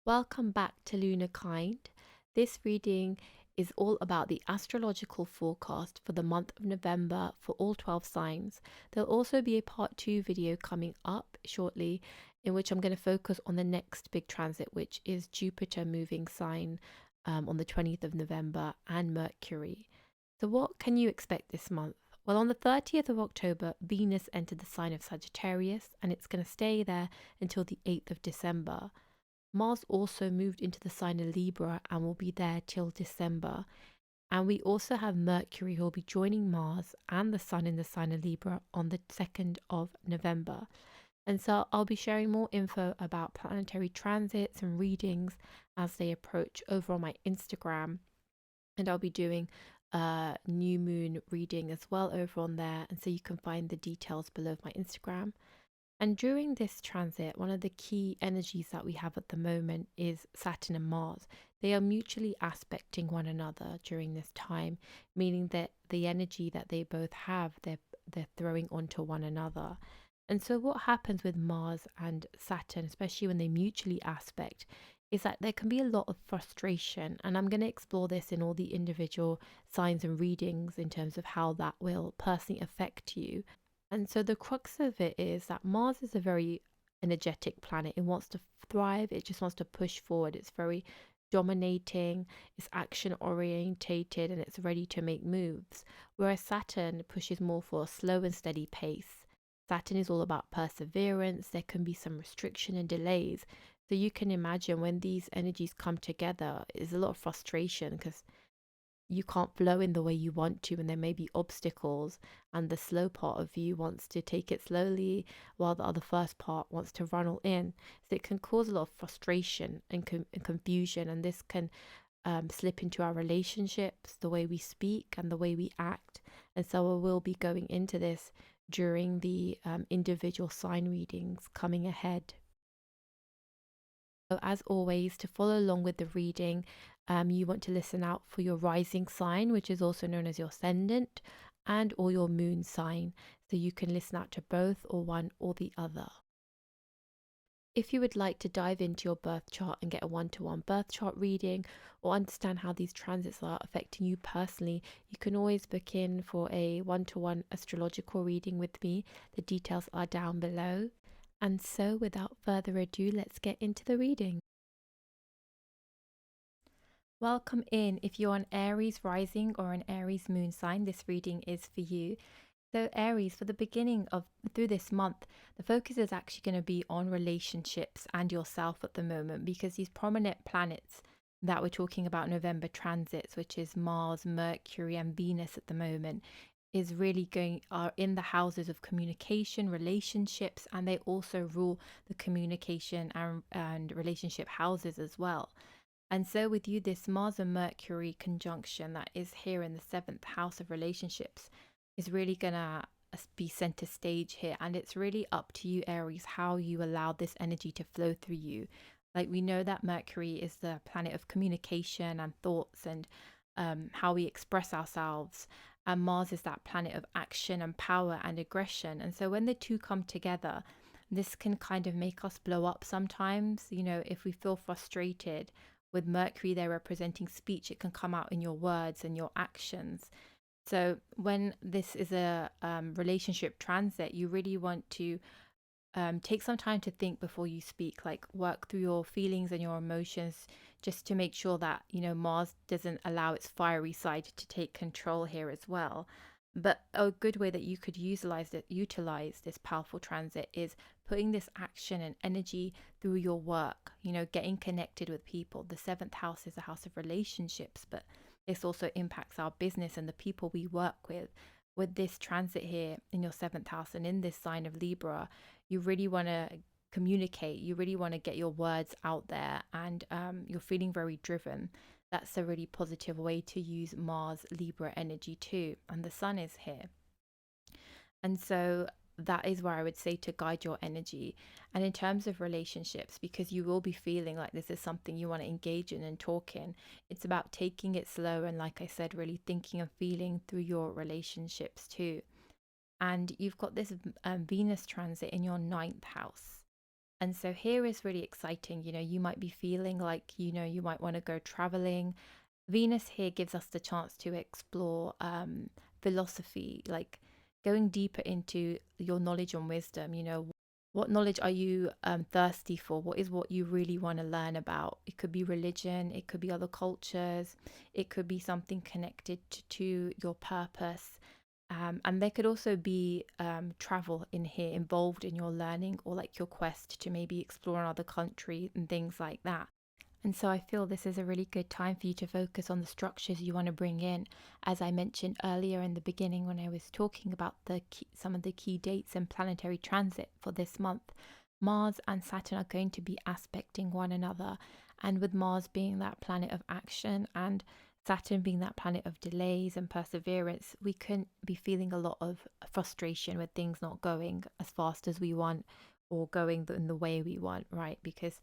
Welcome back to Lunar Kind. This reading is all about the astrological forecast for the month of November for all 12 signs. There'll also be a part 2 video coming up shortly in which I'm going to focus on the next big transit, which is Jupiter moving sign on the 20th of November and Mercury. So what can you expect this month? Well, on the 30th of October, Venus entered the sign of Sagittarius and it's going to stay there until the 8th of December. Mars also moved into the sign of Libra and will be there till December. And we also have Mercury who will be joining Mars and the Sun in the sign of Libra on the 2nd of November. And so I'll be sharing more info about planetary transits and readings as they approach over on my Instagram. And I'll be doing a new moon reading as well over on there. And so you can find the details below my Instagram. And during this transit, one of the key energies that we have at the moment is Saturn and Mars. They are mutually aspecting one another during this time, meaning that the energy that they both have, they're throwing onto one another. And so what happens with Mars and Saturn, especially when they mutually aspect, is that there can be a lot of frustration. And I'm going to explore this in all the individual signs and readings in terms of how that will personally affect you. And so the crux of it is that Mars is a very energetic planet. It wants to thrive, it just wants to push forward. It's very dominating, it's action orientated, and it's ready to make moves. Whereas Saturn pushes more for a slow and steady pace. Saturn is all about perseverance, there can be some restriction and delays. So you can imagine when these energies come together, there's a lot of frustration because you can't flow in the way you want to, and there may be obstacles, and the slow part of you wants to take it slowly while the other first part wants to run all in. So it can cause a lot of frustration and confusion, and this can slip into our relationships, the way we speak and the way we act. And so I will be going into this during the individual sign readings coming ahead. So as always, to follow along with the reading, you want to listen out for your rising sign, which is also known as your ascendant, and or your moon sign. So you can listen out to both or one or the other. If you would like to dive into your birth chart and get a one-to-one birth chart reading or understand how these transits are affecting you personally, you can always book in for a one-to-one astrological reading with me. The details are down below. And so without further ado, let's get into the reading. Welcome in. If you're an Aries rising or an Aries moon sign, this reading is for you. So Aries, for the beginning of through this month, the focus is actually going to be on relationships and yourself at the moment, because these prominent planets that we're talking about November transits, which is Mars, Mercury and Venus at the moment, is really are in the houses of communication, relationships, and they also rule the communication and relationship houses as well. And so with you, this Mars and Mercury conjunction that is here in the 7th house of relationships is really gonna be center stage here. And it's really up to you, Aries, how you allow this energy to flow through you. Like, we know that Mercury is the planet of communication and thoughts and how we express ourselves. And Mars is that planet of action and power and aggression. And so when the two come together, this can kind of make us blow up sometimes. You know, if we feel frustrated, with Mercury there representing speech, it can come out in your words and your actions. So when this is a relationship transit, you really want to take some time to think before you speak, like work through your feelings and your emotions, just to make sure that, you know, Mars doesn't allow its fiery side to take control here as well. But a good way that you could utilize this powerful transit is putting this action and energy through your work, you know, getting connected with people. The 7th house is a house of relationships, but this also impacts our business and the people we work with. With this transit here in your 7th house and in this sign of Libra, you really want to communicate, you really want to get your words out there, and you're feeling very driven. That's a really positive way to use Mars Libra energy too. And the Sun is here. And so that is where I would say to guide your energy. And in terms of relationships, because you will be feeling like this is something you want to engage in and talk in, it's about taking it slow. And like I said, really thinking and feeling through your relationships too. And you've got this Venus transit in your 9th house. And so here is really exciting. You might be feeling like, you might want to go traveling. Venus here gives us the chance to explore philosophy, like going deeper into your knowledge and wisdom. What knowledge are you thirsty for? What is what you really want to learn about? It could be religion, it could be other cultures, it could be something connected to your purpose. And there could also be travel in here involved in your learning, or like your quest to maybe explore another country and things like that. And so I feel this is a really good time for you to focus on the structures you want to bring in. As I mentioned earlier in the beginning when I was talking about some of the key dates and planetary transit for this month, Mars and Saturn are going to be aspecting one another. And with Mars being that planet of action and Saturn being that planet of delays and perseverance, we can be feeling a lot of frustration with things not going as fast as we want or going in the way we want, right? Because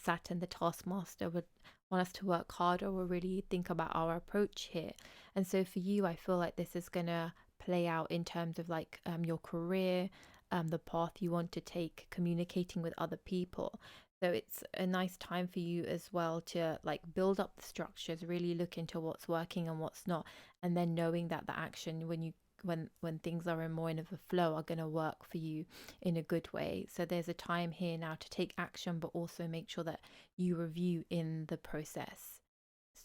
Saturn, the taskmaster, would want us to work harder or really think about our approach here. And so for you, I feel like this is going to play out in terms of like your career, the path you want to take, communicating with other people. So it's a nice time for you as well to like build up the structures, really look into what's working and what's not, and then knowing that the action when things are in more of a flow are going to work for you in a good way. So there's a time here now to take action, but also make sure that you review in the process.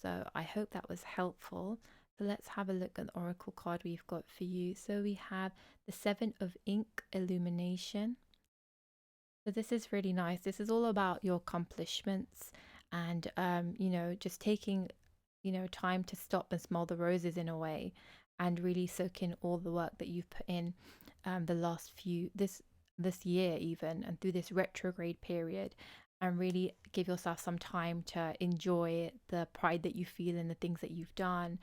So I hope that was helpful. So let's have a look at the oracle card we've got for you. So we have the Seven of Ink, Illumination. So this is really nice. This is all about your accomplishments and just taking, time to stop and smell the roses in a way and really soak in all the work that you've put in the last few this year even and through this retrograde period, and really give yourself some time to enjoy the pride that you feel in the things that you've done.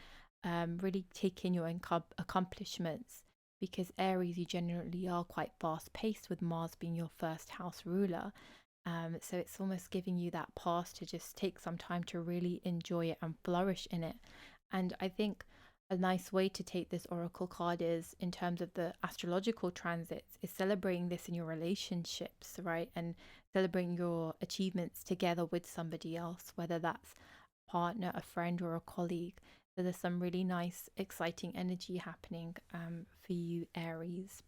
Really take in your accomplishments, because Aries, you generally are quite fast paced with Mars being your first house ruler. So it's almost giving you that pass to just take some time to really enjoy it and flourish in it. And I think a nice way to take this oracle card is in terms of the astrological transits is celebrating this in your relationships, right? And celebrating your achievements together with somebody else, whether that's a partner, a friend, or a colleague. So there's some really nice, exciting energy happening for you, Aries.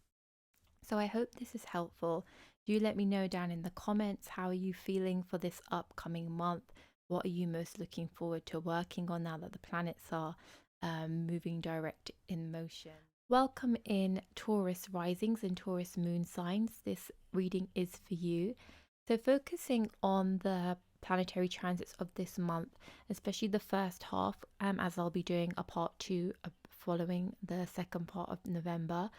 So I hope this is helpful. Do let me know down in the comments, how are you feeling for this upcoming month? What are you most looking forward to working on now that the planets are moving direct in motion? Welcome in Taurus risings and Taurus moon signs. This reading is for you. So focusing on the planetary transits of this month, especially the first half, as I'll be doing a part 2 following the second part of November.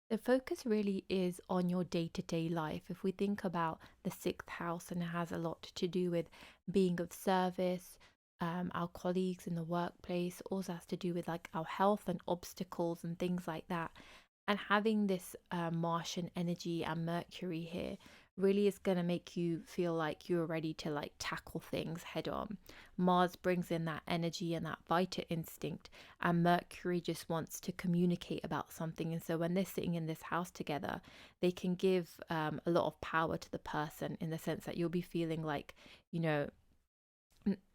The focus really is on your day-to-day life. If we think about the 6th house, and it has a lot to do with being of service, our colleagues in the workplace, also has to do with like our health and obstacles and things like that. And having this Martian energy and Mercury here really is going to make you feel like you're ready to like tackle things head on. Mars brings in that energy and that vital instinct, and Mercury just wants to communicate about something. And so when they're sitting in this house together, they can give a lot of power to the person, in the sense that you'll be feeling like,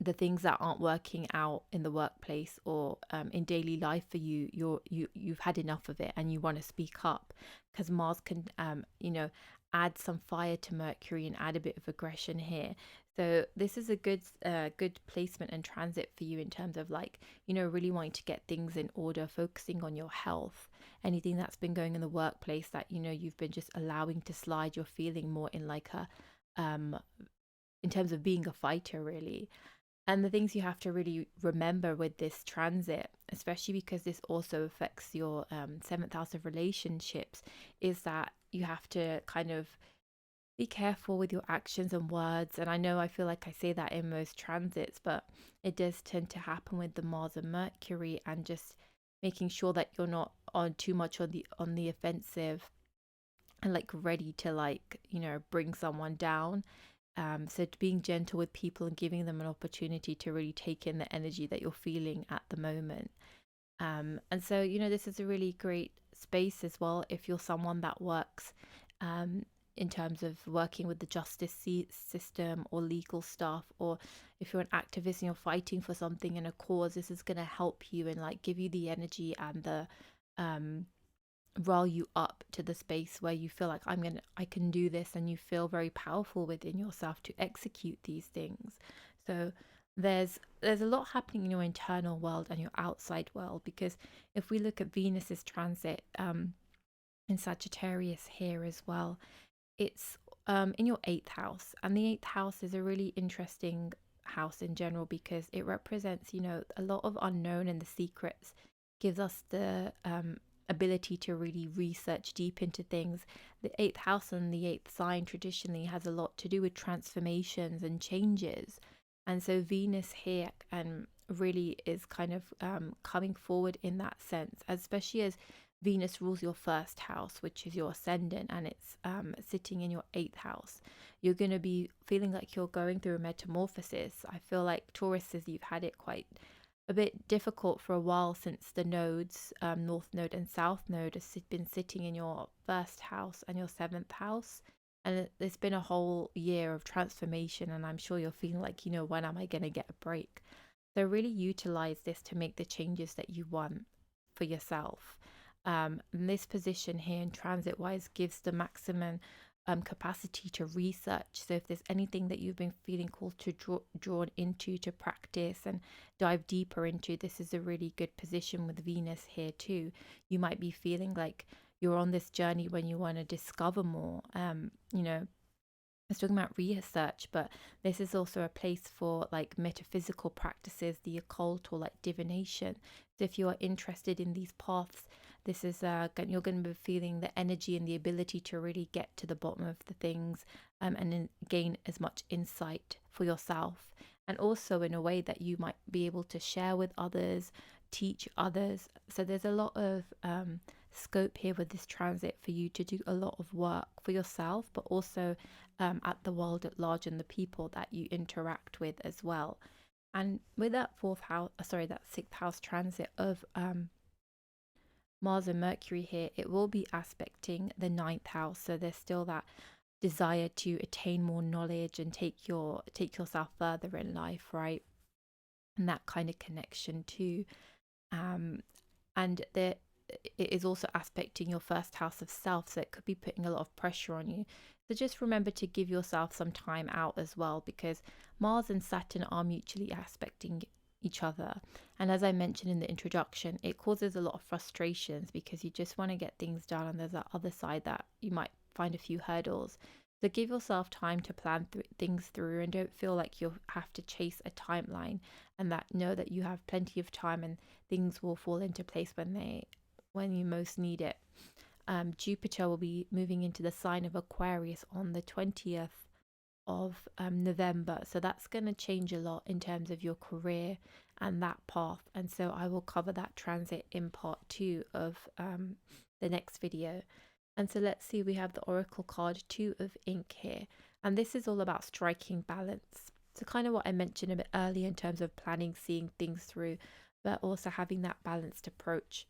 the things that aren't working out in the workplace or in daily life for you, you've had enough of it and you want to speak up, because Mars can add some fire to Mercury and add a bit of aggression here. So this is a good placement and transit for you in terms of like, really wanting to get things in order, focusing on your health. Anything that's been going in the workplace that you've been just allowing to slide, you're feeling more in like a in terms of being a fighter, really. And the things you have to really remember with this transit, especially because this also affects your 7th house of relationships, is that you have to kind of be careful with your actions and words. And I feel like I say that in most transits, but it does tend to happen with the Mars and Mercury, and just making sure that you're not on too much on the offensive and like ready to like bring someone down. So being gentle with people and giving them an opportunity to really take in the energy that you're feeling at the moment. And so this is a really great space as well if you're someone that works in terms of working with the justice system or legal stuff, or if you're an activist and you're fighting for something in a cause, this is going to help you and like give you the energy and the um roll you up to the space where you feel like I can do this, and you feel very powerful within yourself to execute these things. So there's a lot happening in your internal world and your outside world, because if we look at Venus's transit in Sagittarius here as well, it's in your eighth house, and the eighth house is a really interesting house in general because it represents, you know, a lot of unknown and the secrets, gives us the ability to really research deep into things. The eighth house and the eighth sign traditionally has a lot to do with transformations and changes, and so Venus here really is kind of coming forward in that sense, especially as Venus rules your first house, which is your ascendant, and it's sitting in your eighth house. You're going to be feeling like you're going through a metamorphosis. I feel like Tauruses, you've had it quite a bit difficult for a while since the nodes, North Node and South Node, has been sitting in your first house and your seventh house. And it's been a whole year of transformation, and I'm sure you're feeling like, you know, when am I going to get a break? So really utilize this to make the changes that you want for yourself. And this position here in transit wise gives the maximum capacity to research. So if there's anything that you've been feeling called to drawn into to practice and dive deeper into, this is a really good position with Venus here too. You might be feeling like you're on this journey when you want to discover more. You know, I was talking about research, but this is also a place for like metaphysical practices, the occult, or like divination. So if you are interested in these paths, this is you're going to be feeling the energy and the ability to really get to the bottom of the things, and then gain as much insight for yourself, and also in a way that you might be able to share with others, teach others. So there's a lot of scope here with this transit for you to do a lot of work for yourself, but also at the world at large and the people that you interact with as well. And with that that sixth house transit of Mars and Mercury here, it will be aspecting the ninth house. So there's still that desire to attain more knowledge and take yourself further in life, right? And that kind of connection too. And it is also aspecting your first house of self, so it could be putting a lot of pressure on you. So just remember to give yourself some time out as well, because Mars and Saturn are mutually aspecting each other. And as I mentioned in the introduction, it causes a lot of frustrations because you just want to get things done, and there's that other side that you might find a few hurdles. So give yourself time to plan things through, and don't feel like you have to chase a timeline, and that know that you have plenty of time and things will fall into place when you most need it. Jupiter will be moving into the sign of Aquarius on the 20th of November. So that's going to change a lot in terms of your career and that path. And so I will cover that transit in part 2 of the next video. And so let's see, we have the Oracle card 2 of Ink here. And this is all about striking balance. So kind of what I mentioned a bit earlier in terms of planning, seeing things through, but also having that balanced approach.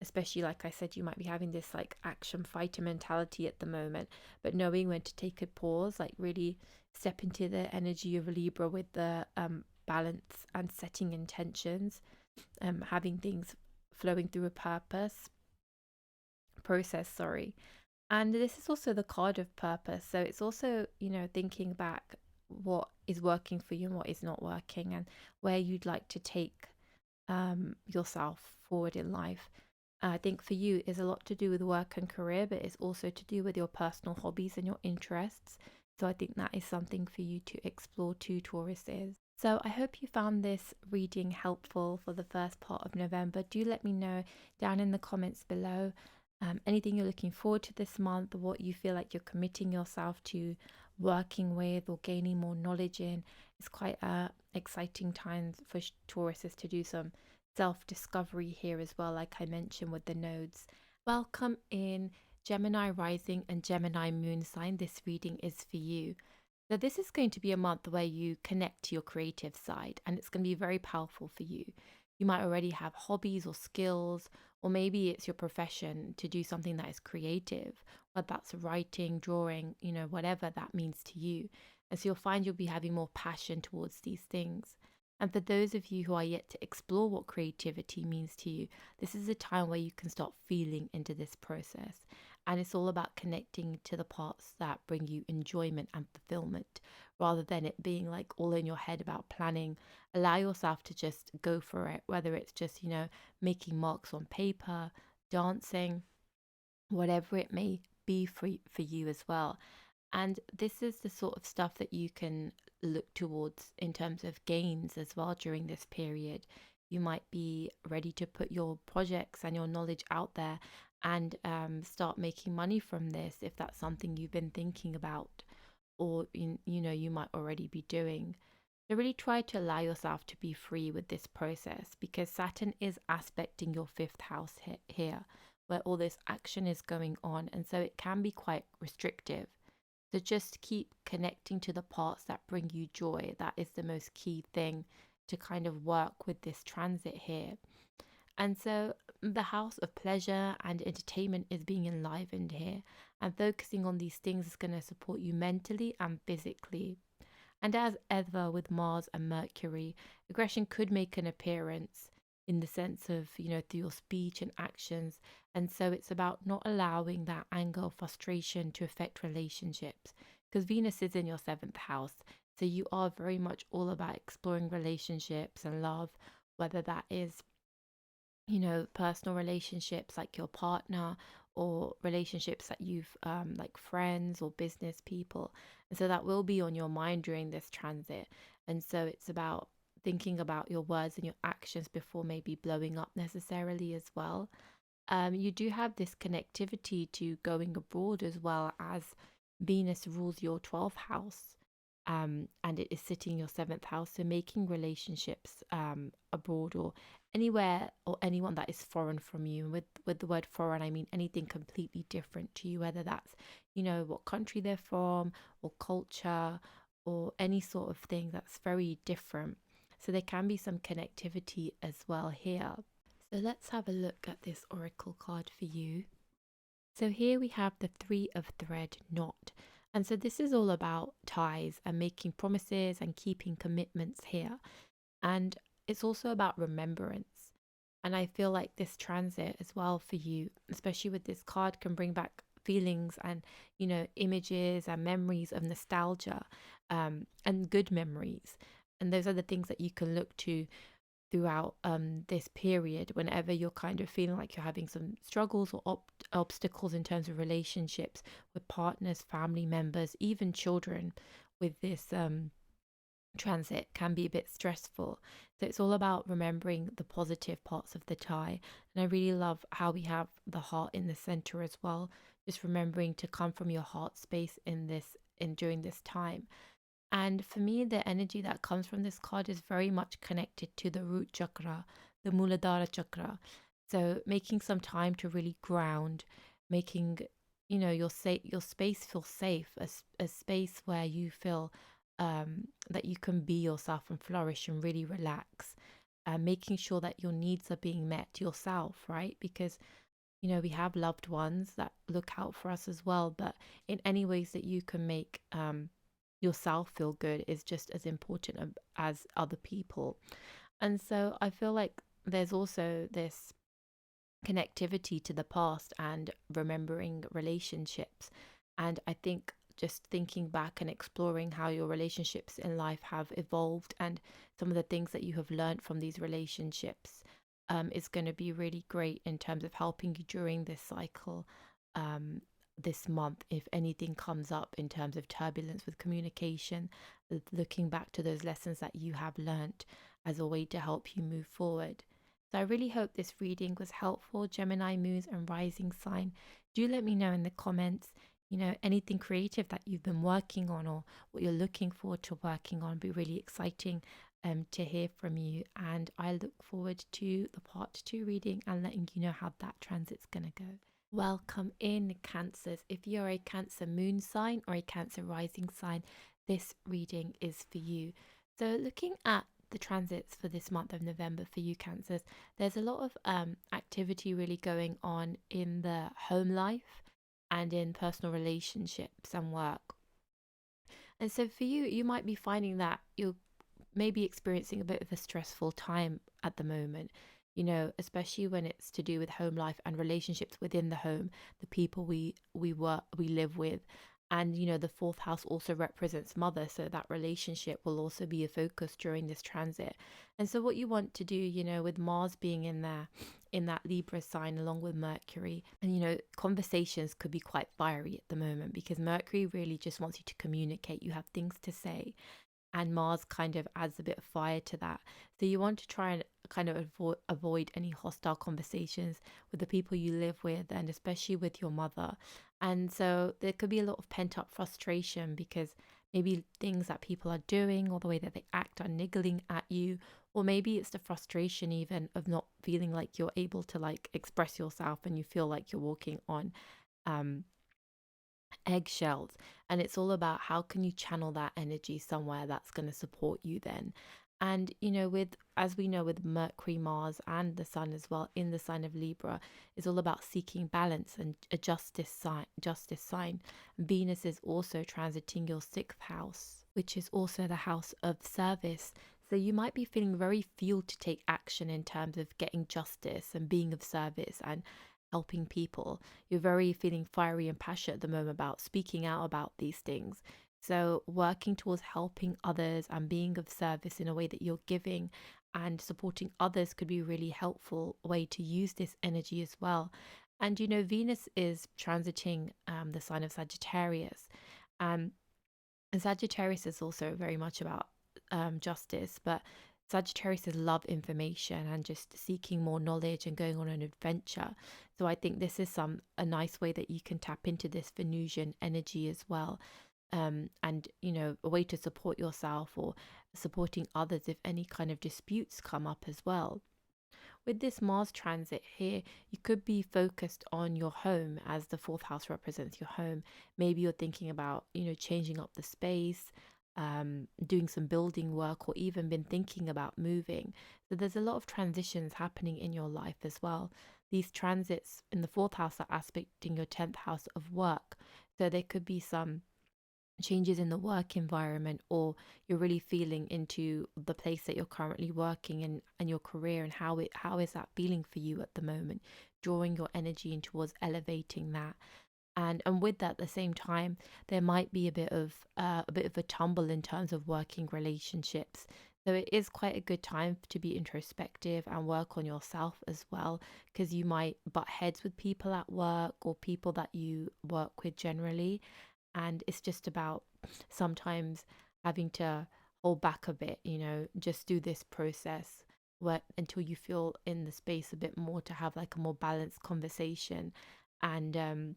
Especially, like I said, you might be having this like action fighter mentality at the moment, but knowing when to take a pause, like really step into the energy of Libra with the balance and setting intentions, having things flowing through a process, sorry. And this is also the card of purpose. So it's also, you know, thinking back what is working for you and what is not working, and where you'd like to take yourself forward in life. I think for you is a lot to do with work and career, but it's also to do with your personal hobbies and your interests. So I think that is something for you to explore too, Tauruses. So I hope you found this reading helpful for the first part of November. Do let me know down in the comments below anything you're looking forward to this month, what you feel like you're committing yourself to working with or gaining more knowledge in. It's quite exciting times for Tauruses to do some self-discovery here as well, like I mentioned with the nodes. Welcome in Gemini rising and Gemini moon sign. This reading is for you. So this is going to be a month where you connect to your creative side, and it's going to be very powerful for you. You might already have hobbies or skills, or maybe it's your profession to do something that is creative, whether that's writing, drawing, whatever that means to you. And so you'll find you'll be having more passion towards these things. And for those of you who are yet to explore what creativity means to you, this is a time where you can start feeling into this process. And it's all about connecting to the parts that bring you enjoyment and fulfillment rather than it being like all in your head about planning. Allow yourself to just go for it, whether it's just, making marks on paper, dancing, whatever it may be for you as well. And this is the sort of stuff that you can look towards in terms of gains as well during this period. You might be ready to put your projects and your knowledge out there and start making money from this if that's something you've been thinking about or you might already be doing. So really try to allow yourself to be free with this process because Saturn is aspecting your fifth house here where all this action is going on, and so it can be quite restrictive. So just keep connecting to the parts that bring you joy. That is the most key thing to kind of work with this transit here. And so the house of pleasure and entertainment is being enlivened here, and focusing on these things is going to support you mentally and physically. And as ever with Mars and Mercury, aggression could make an appearance in the sense of, through your speech and actions. And so it's about not allowing that anger or frustration to affect relationships because Venus is in your seventh house. So you are very much all about exploring relationships and love, whether that is personal relationships like your partner or relationships that you've like friends or business people. And so that will be on your mind during this transit. And so it's about thinking about your words and your actions before maybe blowing up necessarily as well. You do have this connectivity to going abroad as well as Venus rules your 12th house. And it is sitting in your seventh house, so making relationships abroad or anywhere or anyone that is foreign from you. And with the word foreign, I mean anything completely different to you, whether that's what country they're from or culture or any sort of thing that's very different. So there can be some connectivity as well here. So let's have a look at this oracle card for you. So here we have the Three of Thread knot. And so this is all about ties and making promises and keeping commitments here. And it's also about remembrance. And I feel like this transit as well for you, especially with this card, can bring back feelings and, images and memories of nostalgia and good memories. And those are the things that you can look to throughout this period whenever you're kind of feeling like you're having some struggles or obstacles in terms of relationships with partners, family members, even children. With this transit can be a bit stressful, so it's all about remembering the positive parts of the tie. And I really love how we have the heart in the center as well, just remembering to come from your heart space in during this time. And for me, the energy that comes from this card is very much connected to the root chakra, the Muladhara chakra. So making some time to really ground, making your space feel safe, a space where you feel that you can be yourself and flourish and really relax. Making sure that your needs are being met yourself, right? Because we have loved ones that look out for us as well, but in any ways that you can make yourself feel good is just as important as other people. And so I feel like there's also this connectivity to the past and remembering relationships. And I think just thinking back and exploring how your relationships in life have evolved and some of the things that you have learned from these relationships is going to be really great in terms of helping you during this cycle. This month, if anything comes up in terms of turbulence with communication, looking back to those lessons that you have learnt as a way to help you move forward. So I really hope this reading was helpful, Gemini moons and rising sign. Do let me know in the comments, anything creative that you've been working on or what you're looking forward to working on. It'd be really exciting to hear from you. And I look forward to the part 2 reading and letting you know how that transit's going to go. Welcome in, Cancers. If you're a Cancer moon sign or a Cancer rising sign, this reading is for you. So looking at the transits for this month of November for you, Cancers, there's a lot of activity really going on in the home life and in personal relationships and work. And so for you, you might be finding that you're maybe experiencing a bit of a stressful time at the moment, especially when it's to do with home life and relationships within the home, the people we live with. And the fourth house also represents mother, so that relationship will also be a focus during this transit. And so what you want to do, with Mars being in there, in that Libra sign along with Mercury, and conversations could be quite fiery at the moment because Mercury really just wants you to communicate. You have things to say, and Mars kind of adds a bit of fire to that. So you want to try and kind of avoid any hostile conversations with the people you live with, and especially with your mother. And so there could be a lot of pent up frustration because maybe things that people are doing or the way that they act are niggling at you, or maybe it's the frustration even of not feeling like you're able to like express yourself and you feel like you're walking on um eggshells. And it's all about how can you channel that energy somewhere that's going to support you then. And with, as we know, with Mercury, Mars and the Sun as well in the sign of Libra, is all about seeking balance and a justice sign. Venus is also transiting your sixth house, which is also the house of service. So you might be feeling very fueled to take action in terms of getting justice and being of service and helping people. You're very feeling fiery and passionate at the moment about speaking out about these things. So, working towards helping others and being of service in a way that you're giving and supporting others could be a really helpful way to use this energy as well. And Venus is transiting the sign of Sagittarius. Um, and Sagittarius is also very much about justice, but Sagittarius is love information and just seeking more knowledge and going on an adventure. So I think this is a nice way that you can tap into this Venusian energy as well. And a way to support yourself or supporting others if any kind of disputes come up as well. With this Mars transit here, you could be focused on your home as the fourth house represents your home. Maybe you're thinking about, changing up the space, doing some building work, or even been thinking about moving. So there's a lot of transitions happening in your life as well. These transits in the fourth house are aspecting your 10th house of work. So there could be some changes in the work environment, or you're really feeling into the place that you're currently working in and your career, and how is that feeling for you at the moment, drawing your energy in towards elevating that. And with that at the same time, there might be a bit of a tumble in terms of working relationships. So it is quite a good time to be introspective and work on yourself as well, because you might butt heads with people at work or people that you work with generally. And it's just about sometimes having to hold back a bit, just do this process where until you feel in the space a bit more to have like a more balanced conversation. And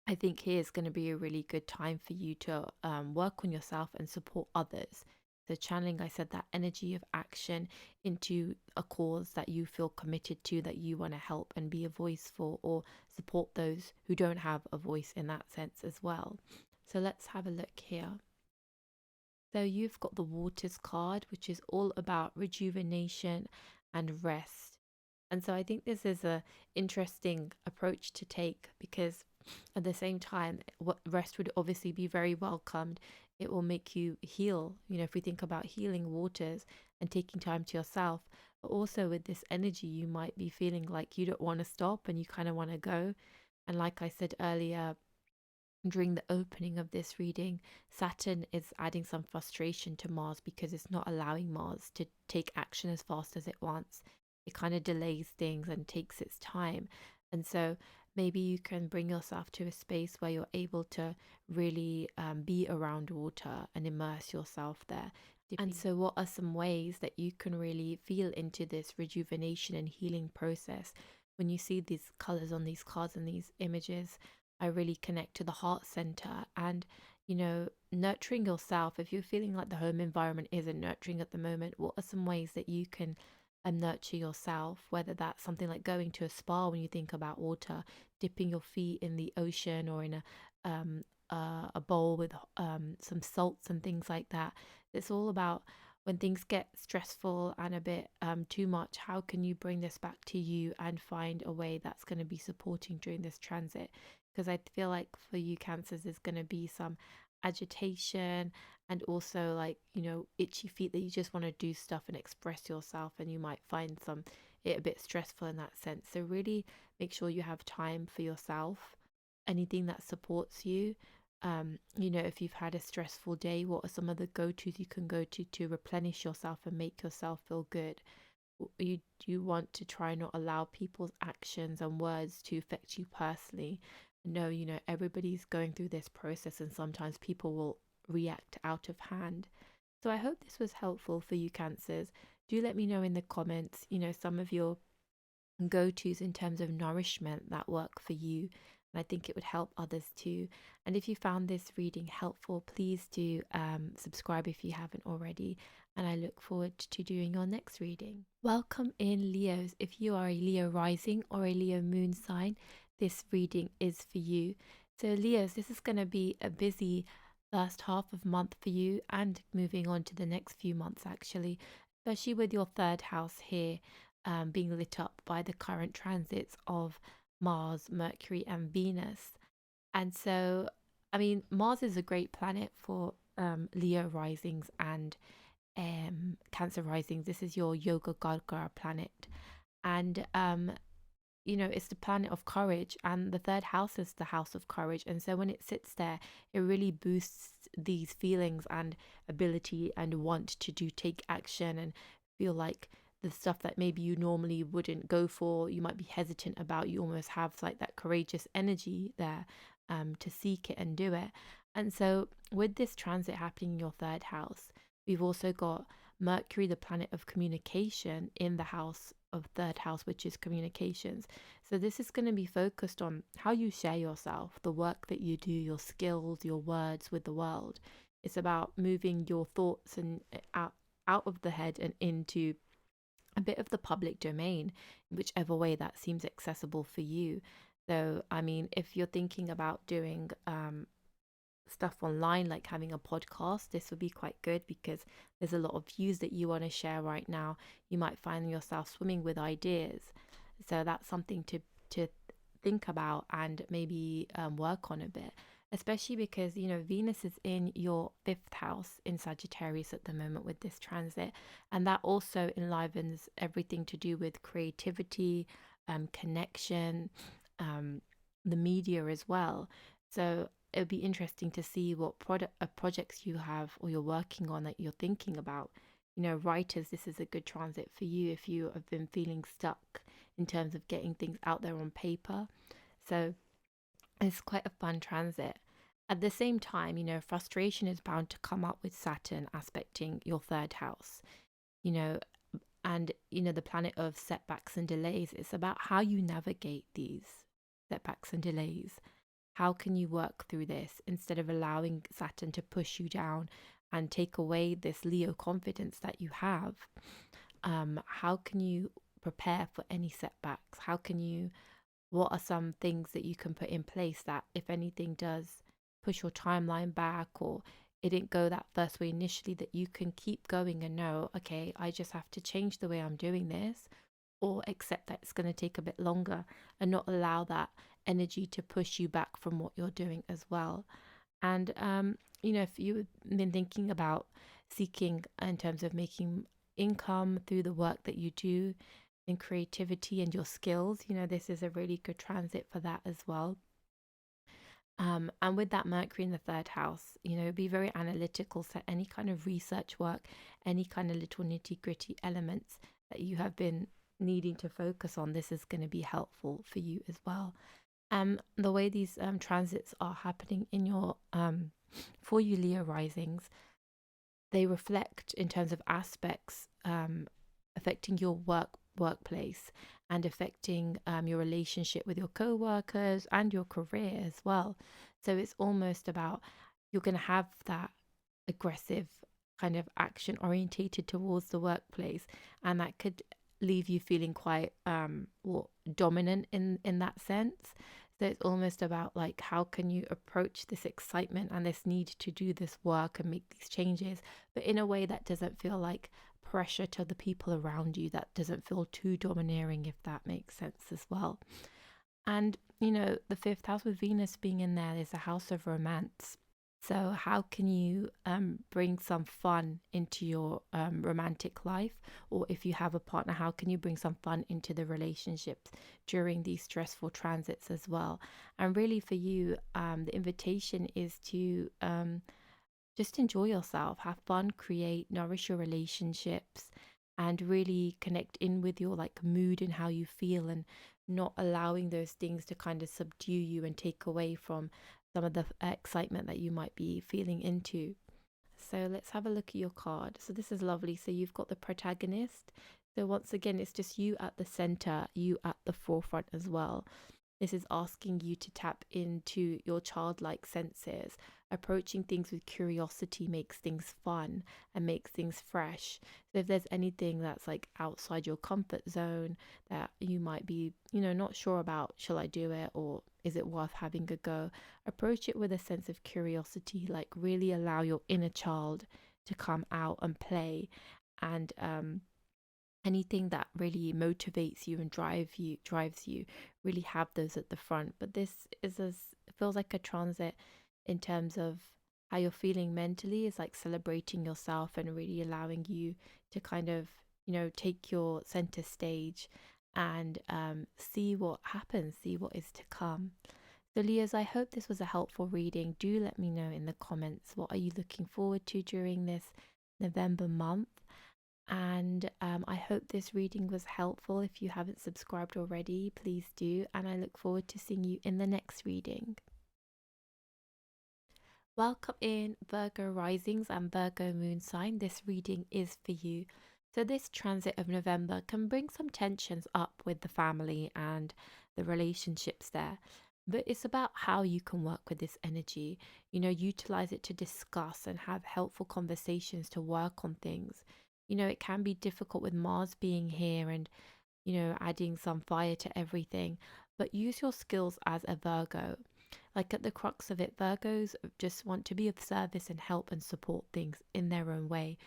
I think here's going to be a really good time for you to work on yourself and support others. So, channeling, I said, that energy of action into a cause that you feel committed to, that you want to help and be a voice for, or support those who don't have a voice in that sense as well. So, let's have a look here. So, you've got the Waters card, which is all about rejuvenation and rest. And so I think this is a interesting approach to take because at the same time, what rest would obviously be very welcomed. It will make you heal. If we think about healing waters and taking time to yourself, but also with this energy, you might be feeling like you don't want to stop and you kind of want to go. And like I said earlier, during the opening of this reading, Saturn is adding some frustration to Mars because it's not allowing Mars to take action as fast as it wants. It kind of delays things and takes its time. And so maybe you can bring yourself to a space where you're able to really be around water and immerse yourself there. And so, what are some ways that you can really feel into this rejuvenation and healing process? When you see these colors on these cards and these images, I really connect to the heart center and, nurturing yourself. If you're feeling like the home environment isn't nurturing at the moment, what are some ways that you can nurture yourself? Whether that's something like going to a spa when you think about water, dipping your feet in the ocean or in a bowl with some salts and things like that. It's all about when things get stressful and a bit too much, how can you bring this back to you and find a way that's going to be supporting during this transit? because I feel like for you Cancers, there's going to be some agitation and also like, itchy feet that you just want to do stuff and express yourself, and you might find it a bit stressful in that sense. So really make sure you have time for yourself, anything that supports you. If you've had a stressful day, what are some of the go-tos you can go to replenish yourself and make yourself feel good? You want to try not allow people's actions and words to affect you personally. No, everybody's going through this process, and sometimes people will react out of hand. So I hope this was helpful for you Cancers. Do let me know in the comments, some of your go-tos in terms of nourishment that work for you, and I think it would help others too. And if you found this reading helpful, please do subscribe if you haven't already, and I look forward to doing your next reading. Welcome in Leos. If you are a Leo rising or a Leo moon sign, this reading is for you. So Leos, this is going to be a busy first half of month for you, and moving on to the next few months actually, especially with your third house here being lit up by the current transits of Mars, Mercury, and Venus. And so, I mean, Mars is a great planet for Leo risings and Cancer risings. This is your Yoga Gardara planet. And it's the planet of courage, and the third house is the house of courage. And so when it sits there, it really boosts these feelings and ability and want to take action and feel like the stuff that maybe you normally wouldn't go for, you might be hesitant about, you almost have like that courageous energy there to seek it and do it. And so with this transit happening in your third house, we've also got Mercury, the planet of communication, in the third house, which is communications. So this is going to be focused on how you share yourself, the work that you do, your skills, your words with the world. It's about moving your thoughts and out of the head and into a bit of the public domain, whichever way that seems accessible for you. So, I mean, if you're thinking about doing stuff online, like having a podcast, this would be quite good because there's a lot of views that you want to share right now. You might find yourself swimming with ideas. So that's something to think about and maybe work on a bit, especially because Venus is in your fifth house in Sagittarius at the moment with this transit, and that also enlivens everything to do with creativity, connection, the media as well. So it would be interesting to see what projects you have or you're working on that you're thinking about. Writers, this is a good transit for you if you have been feeling stuck in terms of getting things out there on paper. So it's quite a fun transit. At the same time, frustration is bound to come up with Saturn aspecting your third house, you know, and, the planet of setbacks and delays. It's about how you navigate these setbacks and delays. How can you work through this instead of allowing Saturn to push you down and take away this Leo confidence that you have? How can you prepare for any setbacks? What are some things that you can put in place that if anything does push your timeline back, or it didn't go that first way initially, that you can keep going and know, okay, I just have to change the way I'm doing this, or accept that it's going to take a bit longer and not allow that energy to push you back from what you're doing as well. And, if you've been thinking about seeking in terms of making income through the work that you do in creativity and your skills, this is a really good transit for that as well. And with that Mercury in the third house, be very analytical. So any kind of research work, any kind of little nitty gritty elements that you have been needing to focus on, this is going to be helpful for you as well. The way these transits are happening in your for you Leo risings, they reflect in terms of aspects affecting your workplace and affecting your relationship with your co-workers and your career as well. So it's almost about, you're going to have that aggressive kind of action orientated towards the workplace, and that could leave you feeling quite dominant in that sense. So it's almost about like, how can you approach this excitement and this need to do this work and make these changes, but in a way that doesn't feel like pressure to the people around you, that doesn't feel too domineering, if that makes sense as well. And, the fifth house with Venus being in there is a house of romance. So, how can you bring some fun into your romantic life? Or if you have a partner, how can you bring some fun into the relationships during these stressful transits as well? And really, for you, the invitation is to just enjoy yourself, have fun, create, nourish your relationships, and really connect in with your like mood and how you feel, and not allowing those things to kind of subdue you and take away from some of the excitement that you might be feeling into. So let's have a look at your card. So this is lovely. So you've got the protagonist. So once again, it's just you at the center, you at the forefront as well. This is asking you to tap into your childlike senses. Approaching things with curiosity makes things fun and makes things fresh. So if there's anything that's like outside your comfort zone that you might be, not sure about, shall I do it or is it worth having a go? Approach it with a sense of curiosity, like really allow your inner child to come out and play, and anything that really motivates you and drives you, really have those at the front. But this is as it feels like a transit in terms of how you're feeling mentally, is like celebrating yourself and really allowing you to kind of take your center stage, and see what happens, see what is to come. So Leos, I hope this was a helpful reading. Do let me know in the comments, what are you looking forward to during this November month? And I hope this reading was helpful. If you haven't subscribed already, please do. And I look forward to seeing you in the next reading. Welcome in, Virgo risings and Virgo moon sign. This reading is for you. So, this transit of November can bring some tensions up with the family and the relationships there. But it's about how you can work with this energy, utilize it to discuss and have helpful conversations to work on things. It can be difficult with Mars being here and, adding some fire to everything, but use your skills as a Virgo. Like at the crux of it, Virgos just want to be of service and help and support things in their own way.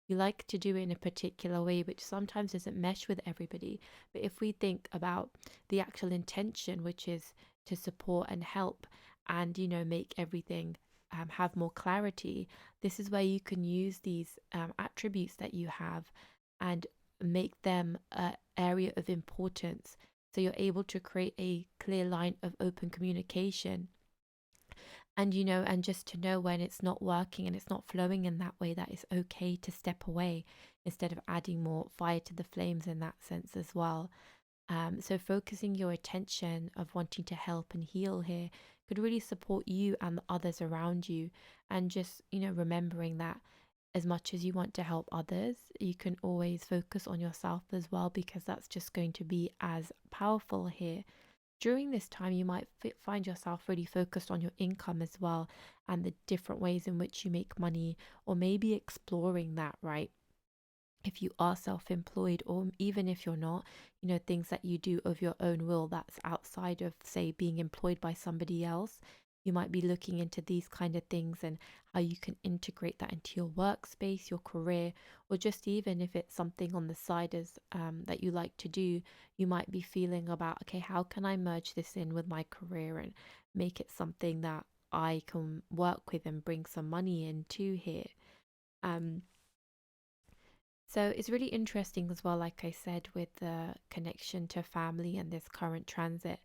You like to do it in a particular way, which sometimes doesn't mesh with everybody. But if we think about the actual intention, which is to support and help and, make everything have more clarity, this is where you can use these attributes that you have and make them an area of importance. So you're able to create a clear line of open communication, and and just to know when it's not working and it's not flowing in that way, that it's okay to step away instead of adding more fire to the flames in that sense as well. So focusing your attention of wanting to help and heal here could really support you and the others around you, and just remembering that as much as you want to help others, you can always focus on yourself as well, because that's just going to be as powerful here. During this time, you might find yourself really focused on your income as well, and the different ways in which you make money, or maybe exploring that, right? If you are self employed, or even if you're not, things that you do of your own will that's outside of, say, being employed by somebody else. You might be looking into these kind of things and how you can integrate that into your workspace, your career, or just even if it's something on the side as that you like to do, you might be feeling about, okay, how can I merge this in with my career and make it something that I can work with and bring some money into here. Um, so it's really interesting as well, like I said, with the connection to family and this current transit,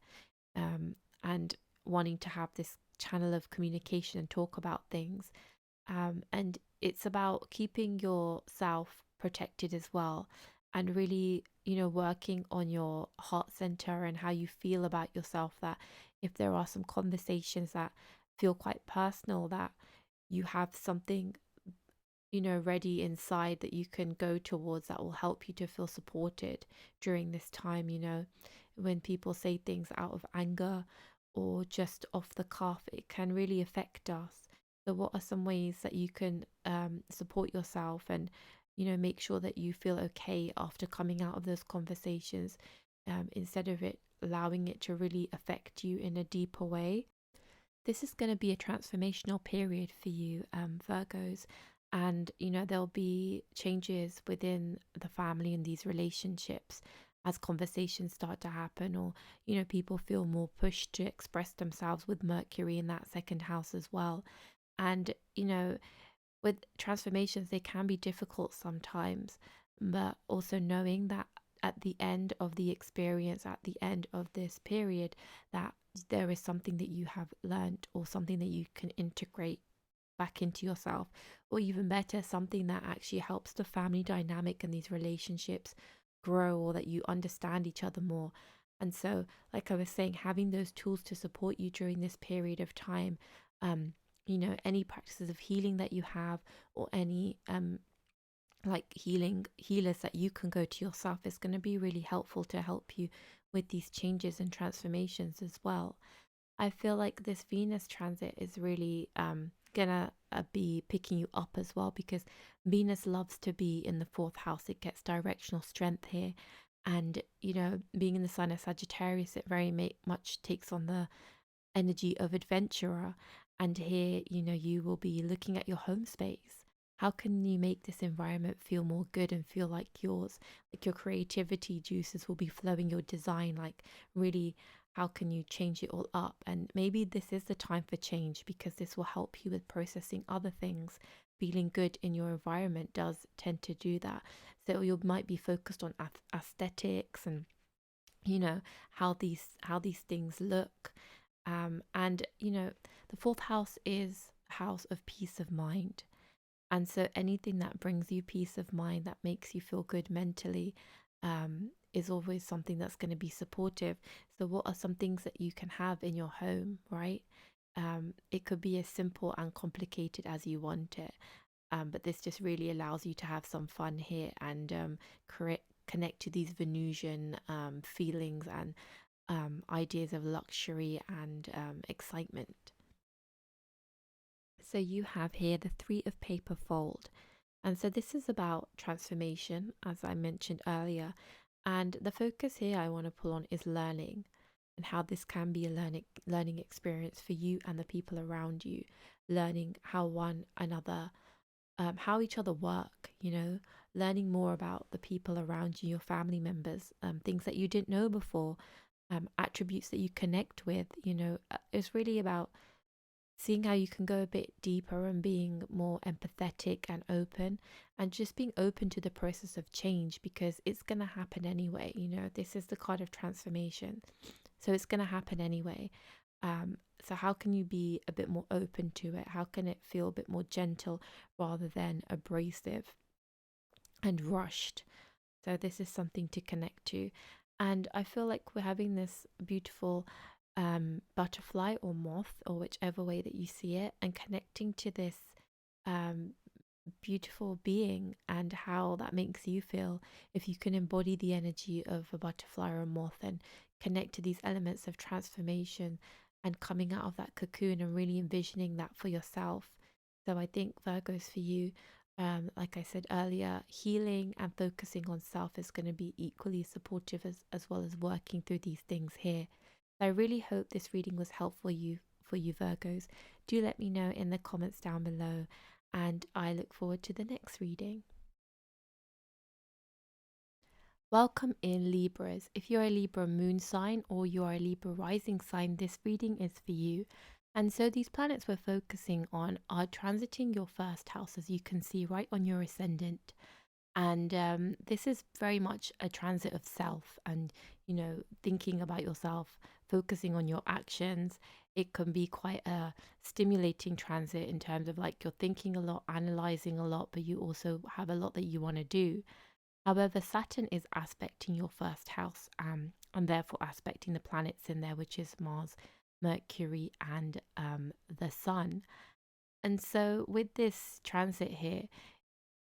and wanting to have this channel of communication and talk about things. And it's about keeping yourself protected as well, and really, working on your heart center and how you feel about yourself. That if there are some conversations that feel quite personal, that you have something ready inside that you can go towards that will help you to feel supported during this time. When people say things out of anger or just off the cuff, it can really affect us. So, what are some ways that you can support yourself and, make sure that you feel okay after coming out of those conversations, instead of it allowing it to really affect you in a deeper way? This is going to be a transformational period for you, Virgos. And, there'll be changes within the family and these relationships. as conversations start to happen, or people feel more pushed to express themselves with Mercury in that second house as well. And with transformations, they can be difficult sometimes, but also knowing that at the end of the experience, at the end of this period, that there is something that you have learned or something that you can integrate back into yourself, or even better, something that actually helps the family dynamic and these relationships grow, or that you understand each other more. And so, like I was saying, having those tools to support you during this period of time, any practices of healing that you have, or any like healers that you can go to yourself, is going to be really helpful to help you with these changes and transformations as well. I feel like this Venus transit is really gonna be picking you up as well, because Venus loves to be in the fourth house. It gets directional strength here, and being in the sign of Sagittarius, it very much takes on the energy of adventurer. And here, you will be looking at your home space. How can you make this environment feel more good and feel like yours? Like your creativity juices will be flowing, your design, like really, how can you change it all up? And maybe this is the time for change, because this will help you with processing other things. Feeling good in your environment does tend to do that. So you might be focused on aesthetics and how these things look. And the fourth house is a house of peace of mind. And so anything that brings you peace of mind, that makes you feel good mentally, is always something that's going to be supportive. So what are some things that you can have in your home, right? It could be as simple and complicated as you want it. But this just really allows you to have some fun here, and connect to these Venusian feelings and ideas of luxury and excitement. So you have here the Three of Paper fold. And so this is about transformation, as I mentioned earlier. And the focus here I want to pull on is learning, and how this can be a learning experience for you and the people around you. Learning how one another, how each other work, learning more about the people around you, your family members, things that you didn't know before, attributes that you connect with. It's really about seeing how you can go a bit deeper and being more empathetic and open, and just being open to the process of change, because it's going to happen anyway. This is the card of transformation, so it's going to happen anyway. So how can you be a bit more open to it? How can it feel a bit more gentle rather than abrasive and rushed? So this is something to connect to. And I feel like we're having this beautiful butterfly or moth, or whichever way that you see it, and connecting to this um, beautiful being, and how that makes you feel if you can embody the energy of a butterfly or a moth and connect to these elements of transformation and coming out of that cocoon and really envisioning that for yourself. So I think Virgos, for you, like I said earlier, healing and focusing on self is going to be equally supportive, as well as working through these things here. I really hope this reading was helpful for you Virgos. Do let me know in the comments down below, and I look forward to the next reading. Welcome in, Libras. If you're a Libra moon sign or you are a Libra rising sign, this reading is for you. And so these planets we're focusing on are transiting your first house, as you can see right on your ascendant. And this is very much a transit of self, and thinking about yourself, focusing on your actions. It can be quite a stimulating transit in terms of like you're thinking a lot, analyzing a lot, but you also have a lot that you want to do. However, Saturn is aspecting your first house, and therefore aspecting the planets in there, which is Mars, Mercury, and the Sun. And so with this transit here,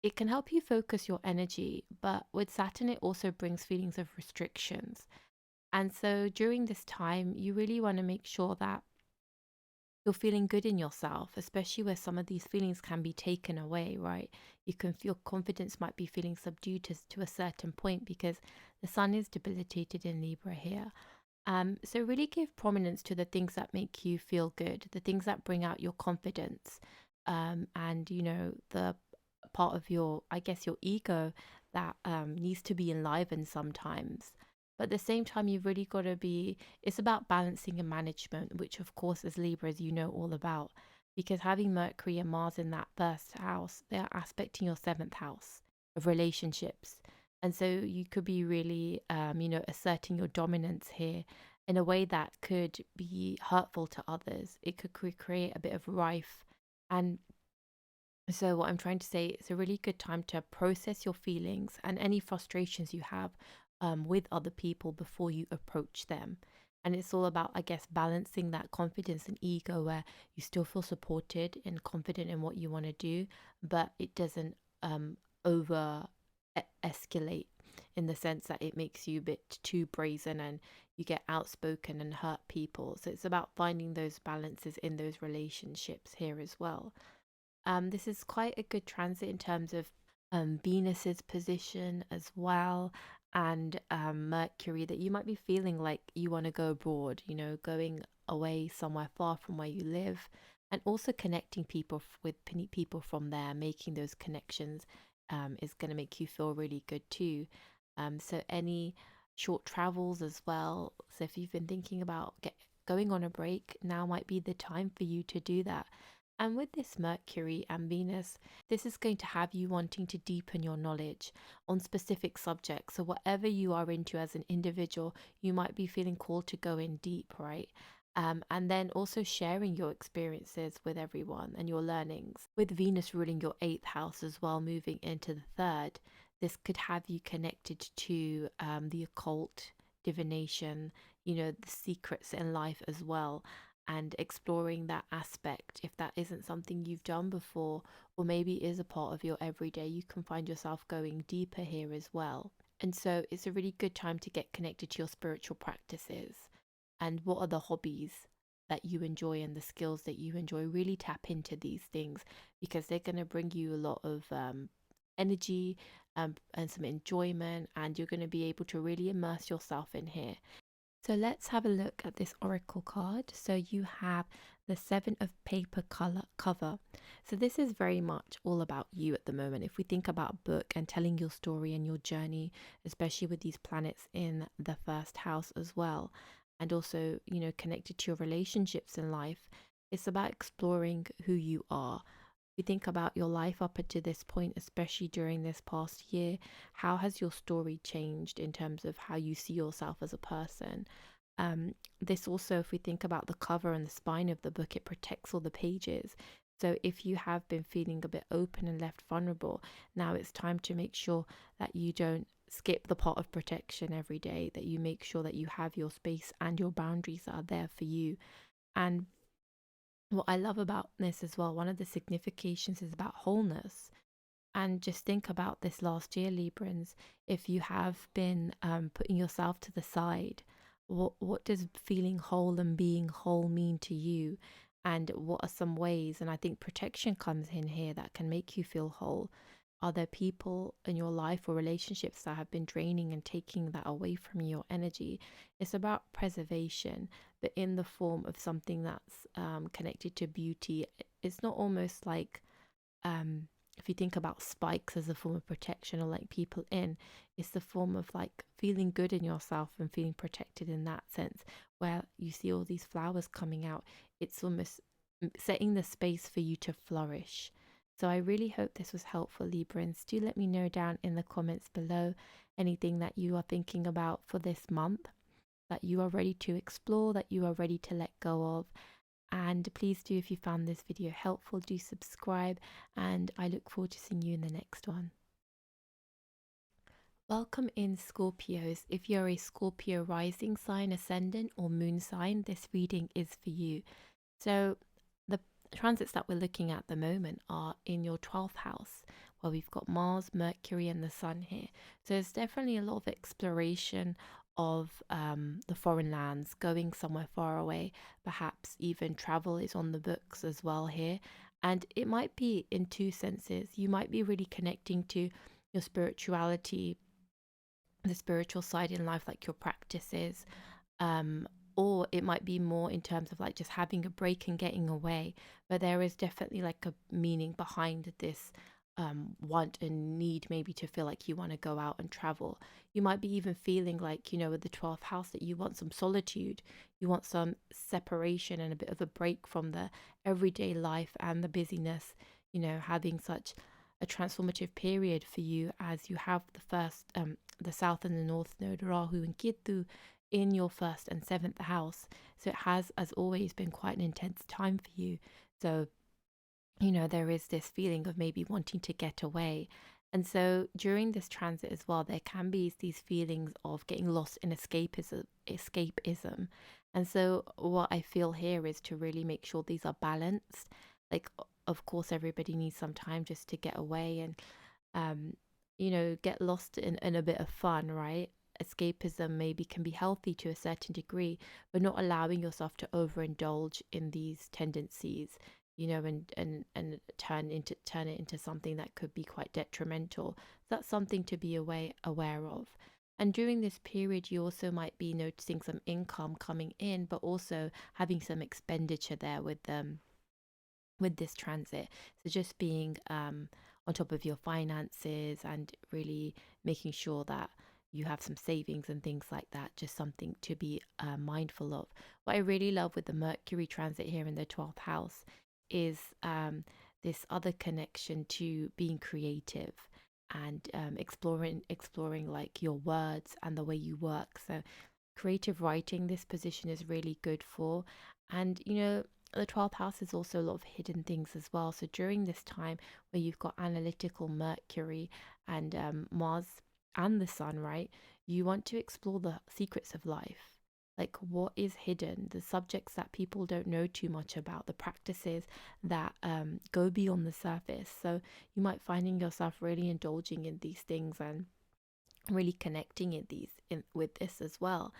it can help you focus your energy, but with Saturn, it also brings feelings of restrictions. And so during this time, you really want to make sure that you're feeling good in yourself, especially where some of these feelings can be taken away, right? You can feel confidence might be feeling subdued to a certain point, because the Sun is debilitated in Libra here. So really give prominence to the things that make you feel good, the things that bring out your confidence, and the part of your, I guess, your ego that needs to be enlivened sometimes. But at the same time, you've really got to be, it's about balancing and management, which of course as Libras you know all about. Because having Mercury and Mars in that first house, they are aspecting your seventh house of relationships. And so you could be really, asserting your dominance here in a way that could be hurtful to others. It could create a bit of rife. And so, what I'm trying to say, it's a really good time to process your feelings and any frustrations you have with other people before you approach them. And it's all about, I guess, balancing that confidence and ego where you still feel supported and confident in what you want to do, but it doesn't over escalate in the sense that it makes you a bit too brazen and you get outspoken and hurt people. So, it's about finding those balances in those relationships here as well. This is quite a good transit in terms of Venus's position as well, and Mercury, that you might be feeling like you want to go abroad, going away somewhere far from where you live, and also connecting people with people from there, making those connections is going to make you feel really good too. So any short travels as well. So if you've been thinking about going on a break, now might be the time for you to do that. And with this Mercury and Venus, this is going to have you wanting to deepen your knowledge on specific subjects. So, whatever you are into as an individual, you might be feeling called to go in deep, right? And then also sharing your experiences with everyone and your learnings. With Venus ruling your eighth house as well, moving into the third, this could have you connected to the occult, divination, the secrets in life as well, and exploring that aspect. If that isn't something you've done before, or maybe is a part of your everyday, you can find yourself going deeper here as well. And so it's a really good time to get connected to your spiritual practices and what are the hobbies that you enjoy and the skills that you enjoy. Really tap into these things because they're going to bring you a lot of energy and some enjoyment, and you're going to be able to really immerse yourself in here. So let's have a look at this oracle card. So you have the Seven of Paper color cover. So this is very much all about you at the moment. If we think about a book and telling your story and your journey, especially with these planets in the first house as well, and also, connected to your relationships in life, it's about exploring who you are. You think about your life up until this point, especially during this past year, how has your story changed in terms of how you see yourself as a person? This also, if we think about the cover and the spine of the book, it protects all the pages. So if you have been feeling a bit open and left vulnerable, now it's time to make sure that you don't skip the part of protection every day, that you make sure that you have your space and your boundaries are there for you. And what I love about this as well, one of the significations is about wholeness. And just think about this last year, Librans. If you have been putting yourself to the side, what does feeling whole and being whole mean to you? And what are some ways? And I think protection comes in here that can make you feel whole. Are there people in your life or relationships that have been draining and taking that away from your energy? It's about preservation, but in the form of something that's connected to beauty. It's not almost like if you think about spikes as a form of protection or like people in, it's the form of like feeling good in yourself and feeling protected in that sense, where you see all these flowers coming out. It's almost setting the space for you to flourish. So I really hope this was helpful, Librans. Do let me know down in the comments below anything that you are thinking about for this month, that you are ready to explore, that you are ready to let go of. And please do, if you found this video helpful, do subscribe, and I look forward to seeing you in the next one. Welcome in, Scorpios. If you're a Scorpio rising sign, ascendant, or moon sign, this reading is for you. So the transits that we're looking at the moment are in your 12th house, where we've got Mars, Mercury, and the Sun here. So there's definitely a lot of exploration of the foreign lands, going somewhere far away. Perhaps even travel is on the books as well here. And it might be in two senses. You might be really connecting to your spirituality, the spiritual side in life, like your practices, or it might be more in terms of like just having a break and getting away. But there is definitely like a meaning behind this want and need maybe to feel like you want to go out and travel. You might be even feeling like, with the 12th house, that you want some solitude, you want some separation and a bit of a break from the everyday life and the busyness, having such a transformative period for you, as you have the south and the north node Rahu and Ketu in your first and seventh house. So it has, as always, been quite an intense time for you. So there is this feeling of maybe wanting to get away. And so during this transit as well, there can be these feelings of getting lost in escapism. And so what I feel here is to really make sure these are balanced. Like, of course, everybody needs some time just to get away and, get lost in a bit of fun, right? Escapism maybe can be healthy to a certain degree, but not allowing yourself to overindulge in these tendencies, and turn it into something that could be quite detrimental. That's something to be aware of. And during this period, you also might be noticing some income coming in, but also having some expenditure there with this transit. So just being on top of your finances and really making sure that you have some savings and things like that. Just something to be mindful of. What I really love with the Mercury transit here in the 12th house is this other connection to being creative and exploring like your words and the way you work. So creative writing, this position is really good for. And the 12th house is also a lot of hidden things as well. So during this time where you've got analytical Mercury and Mars and the Sun, right, you want to explore the secrets of life. Like, what is hidden, the subjects that people don't know too much about, the practices that go beyond the surface. So you might finding yourself really indulging in these things and really connecting with this as well.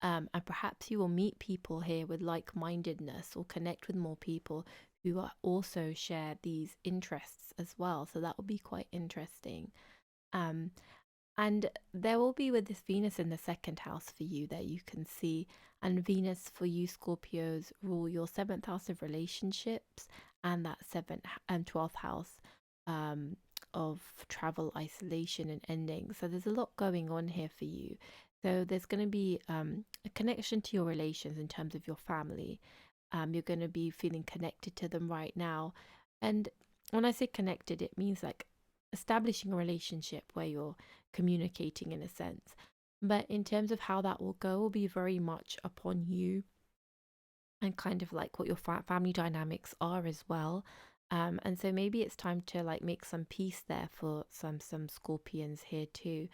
And perhaps you will meet people here with like-mindedness or connect with more people who are also share these interests as well. So that will be quite interesting. Um, and there will be with this Venus in the second house for you that you can see. And Venus for you, Scorpios, rule your seventh house of relationships and that seventh and 12th house of travel, isolation, and ending. So there's a lot going on here for you. So there's going to be a connection to your relations in terms of your family. You're going to be feeling connected to them right now. And when I say connected, it means like establishing a relationship where you're communicating in a sense. But in terms of how that will go, will be very much upon you and kind of like what your family dynamics are as well. And so maybe it's time to like make some peace there for some Scorpions here too.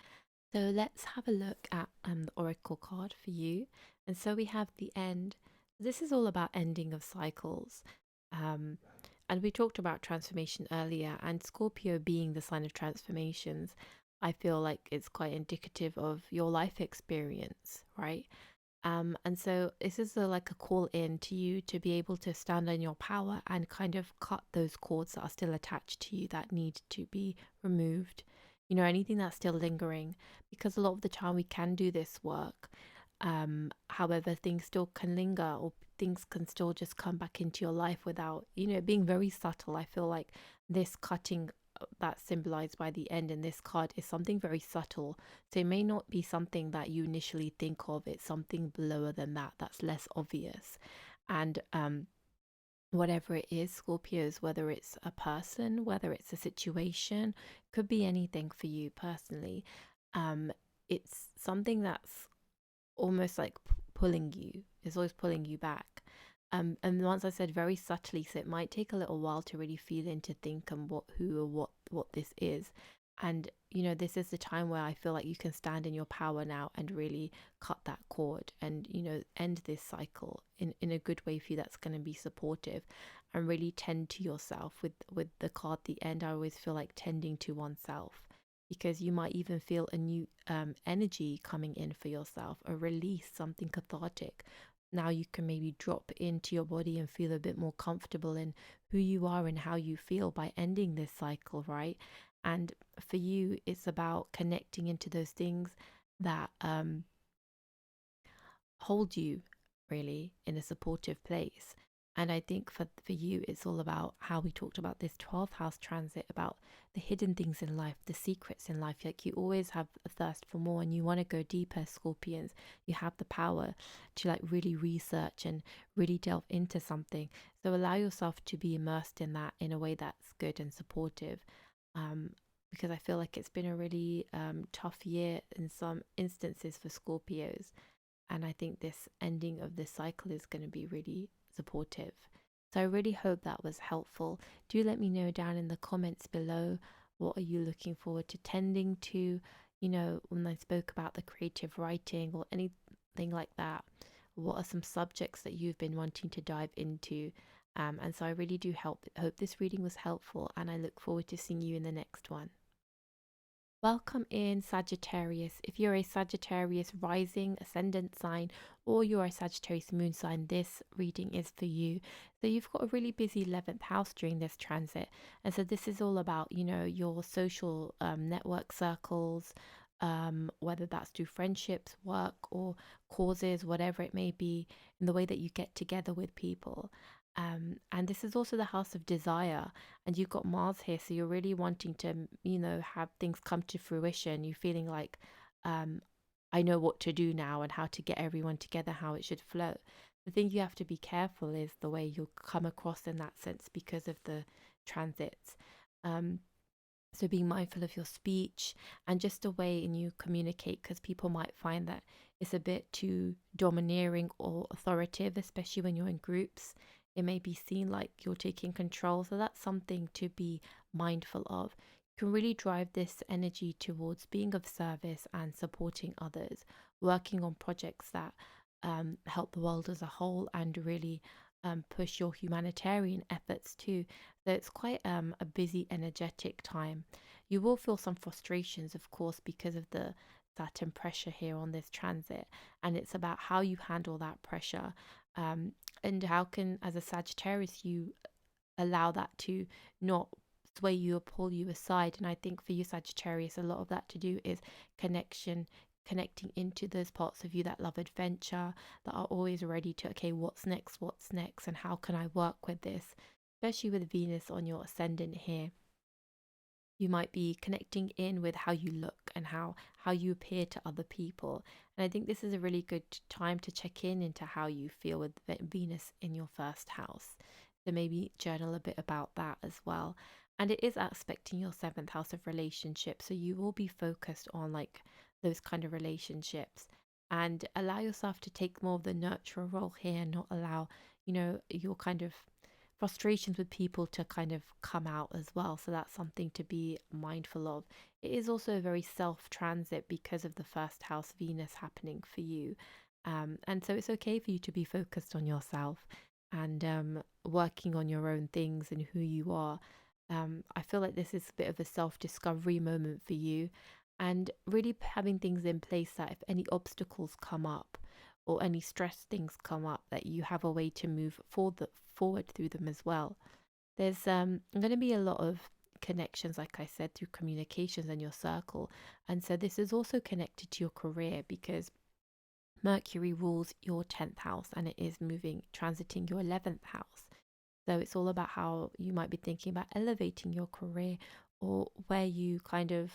So let's have a look at the Oracle card for you. And so we have the end. This is all about ending of cycles. And we talked about transformation earlier, and Scorpio being the sign of transformations, I feel like it's quite indicative of your life experience, right? And so this is like a call in to you to be able to stand in your power and kind of cut those cords that are still attached to you that need to be removed. Anything that's still lingering, because a lot of the time we can do this work. However, things still can linger, or things can still just come back into your life without, being very subtle. I feel like this cutting that's symbolized by the end in this card is something very subtle. So it may not be something that you initially think of. It's something lower than that, that's less obvious. And whatever it is, Scorpios, whether it's a person, whether it's a situation, could be anything for you personally. It's something that's almost like pulling you. It's always pulling you back. And once I said very subtly, so it might take a little while to really feel into think and who or what this is. And this is the time where I feel like you can stand in your power now and really cut that cord and end this cycle in a good way for you that's going to be supportive, and really tend to yourself with the card the end. I always feel like tending to oneself, because you might even feel a new energy coming in for yourself, a release, something cathartic. Now you can maybe drop into your body and feel a bit more comfortable in who you are and how you feel by ending this cycle, right? And for you, it's about connecting into those things that hold you really in a supportive place. And I think for you, it's all about how we talked about this 12th house transit, about the hidden things in life, the secrets in life. Like you always have a thirst for more and you want to go deeper, Scorpions. You have the power to like really research and really delve into something. So allow yourself to be immersed in that in a way that's good and supportive. Um, because I feel like it's been a really tough year in some instances for Scorpios. And I think this ending of this cycle is going to be really supportive. So I really hope that was helpful. Do let me know down in the comments below, what are you looking forward to tending to? You know, when I spoke about the creative writing or anything like that, what are some subjects that you've been wanting to dive into? And so I really do hope this reading was helpful, and I look forward to seeing you in the next one. Welcome in, Sagittarius. If you're a Sagittarius rising, ascendant sign, or you're a Sagittarius moon sign, this reading is for you. So you've got a really busy 11th house during this transit. And so this is all about, you know, your social network circles, whether that's through friendships, work, or causes, whatever it may be, in the way that you get together with people. And this is also the house of desire, and you've got Mars here, so you're really wanting to, you know, have things come to fruition. You're feeling like, um, I know what to do now and how to get everyone together, how it should flow. The thing you have to be careful is the way you'll come across in that sense because of the transits. Um, so being mindful of your speech and just the way in you communicate, because people might find that it's a bit too domineering or authoritative, especially when you're in groups. It may be seen like you're taking control. So that's something to be mindful of. You can really drive this energy towards being of service and supporting others, working on projects that help the world as a whole, and really push your humanitarian efforts too. So it's quite a busy, energetic time. You will feel some frustrations, of course, because of the Saturn pressure here on this transit, and it's about how you handle that pressure, um, and how can, as a Sagittarius, you allow that to not sway you or pull you aside. And I think for you, Sagittarius, a lot of that to do is connection, connecting into those parts of you that love adventure, that are always ready to, okay, what's next, and how can I work with this, especially with Venus on your ascendant here. You might be connecting in with how you look and how you appear to other people. And I think this is a really good time to check in into how you feel with Venus in your first house. So maybe journal a bit about that as well. And it is aspecting your seventh house of relationships, so you will be focused on like those kind of relationships, and allow yourself to take more of the nurturer role here, not allow, you know, your kind of frustrations with people to kind of come out as well. So that's something to be mindful of. It is also a very self transit because of the first house Venus happening for you. And so it's okay for you to be focused on yourself and working on your own things and who you are. I feel like this is a bit of a self discovery moment for you, and really having things in place that if any obstacles come up or any stress things come up, that you have a way to move forward through them as well. There's going to be a lot of connections, like I said, through communications and your circle. And so this is also connected to your career, because Mercury rules your 10th house and it is moving, transiting your 11th house. So it's all about how you might be thinking about elevating your career, or where you kind of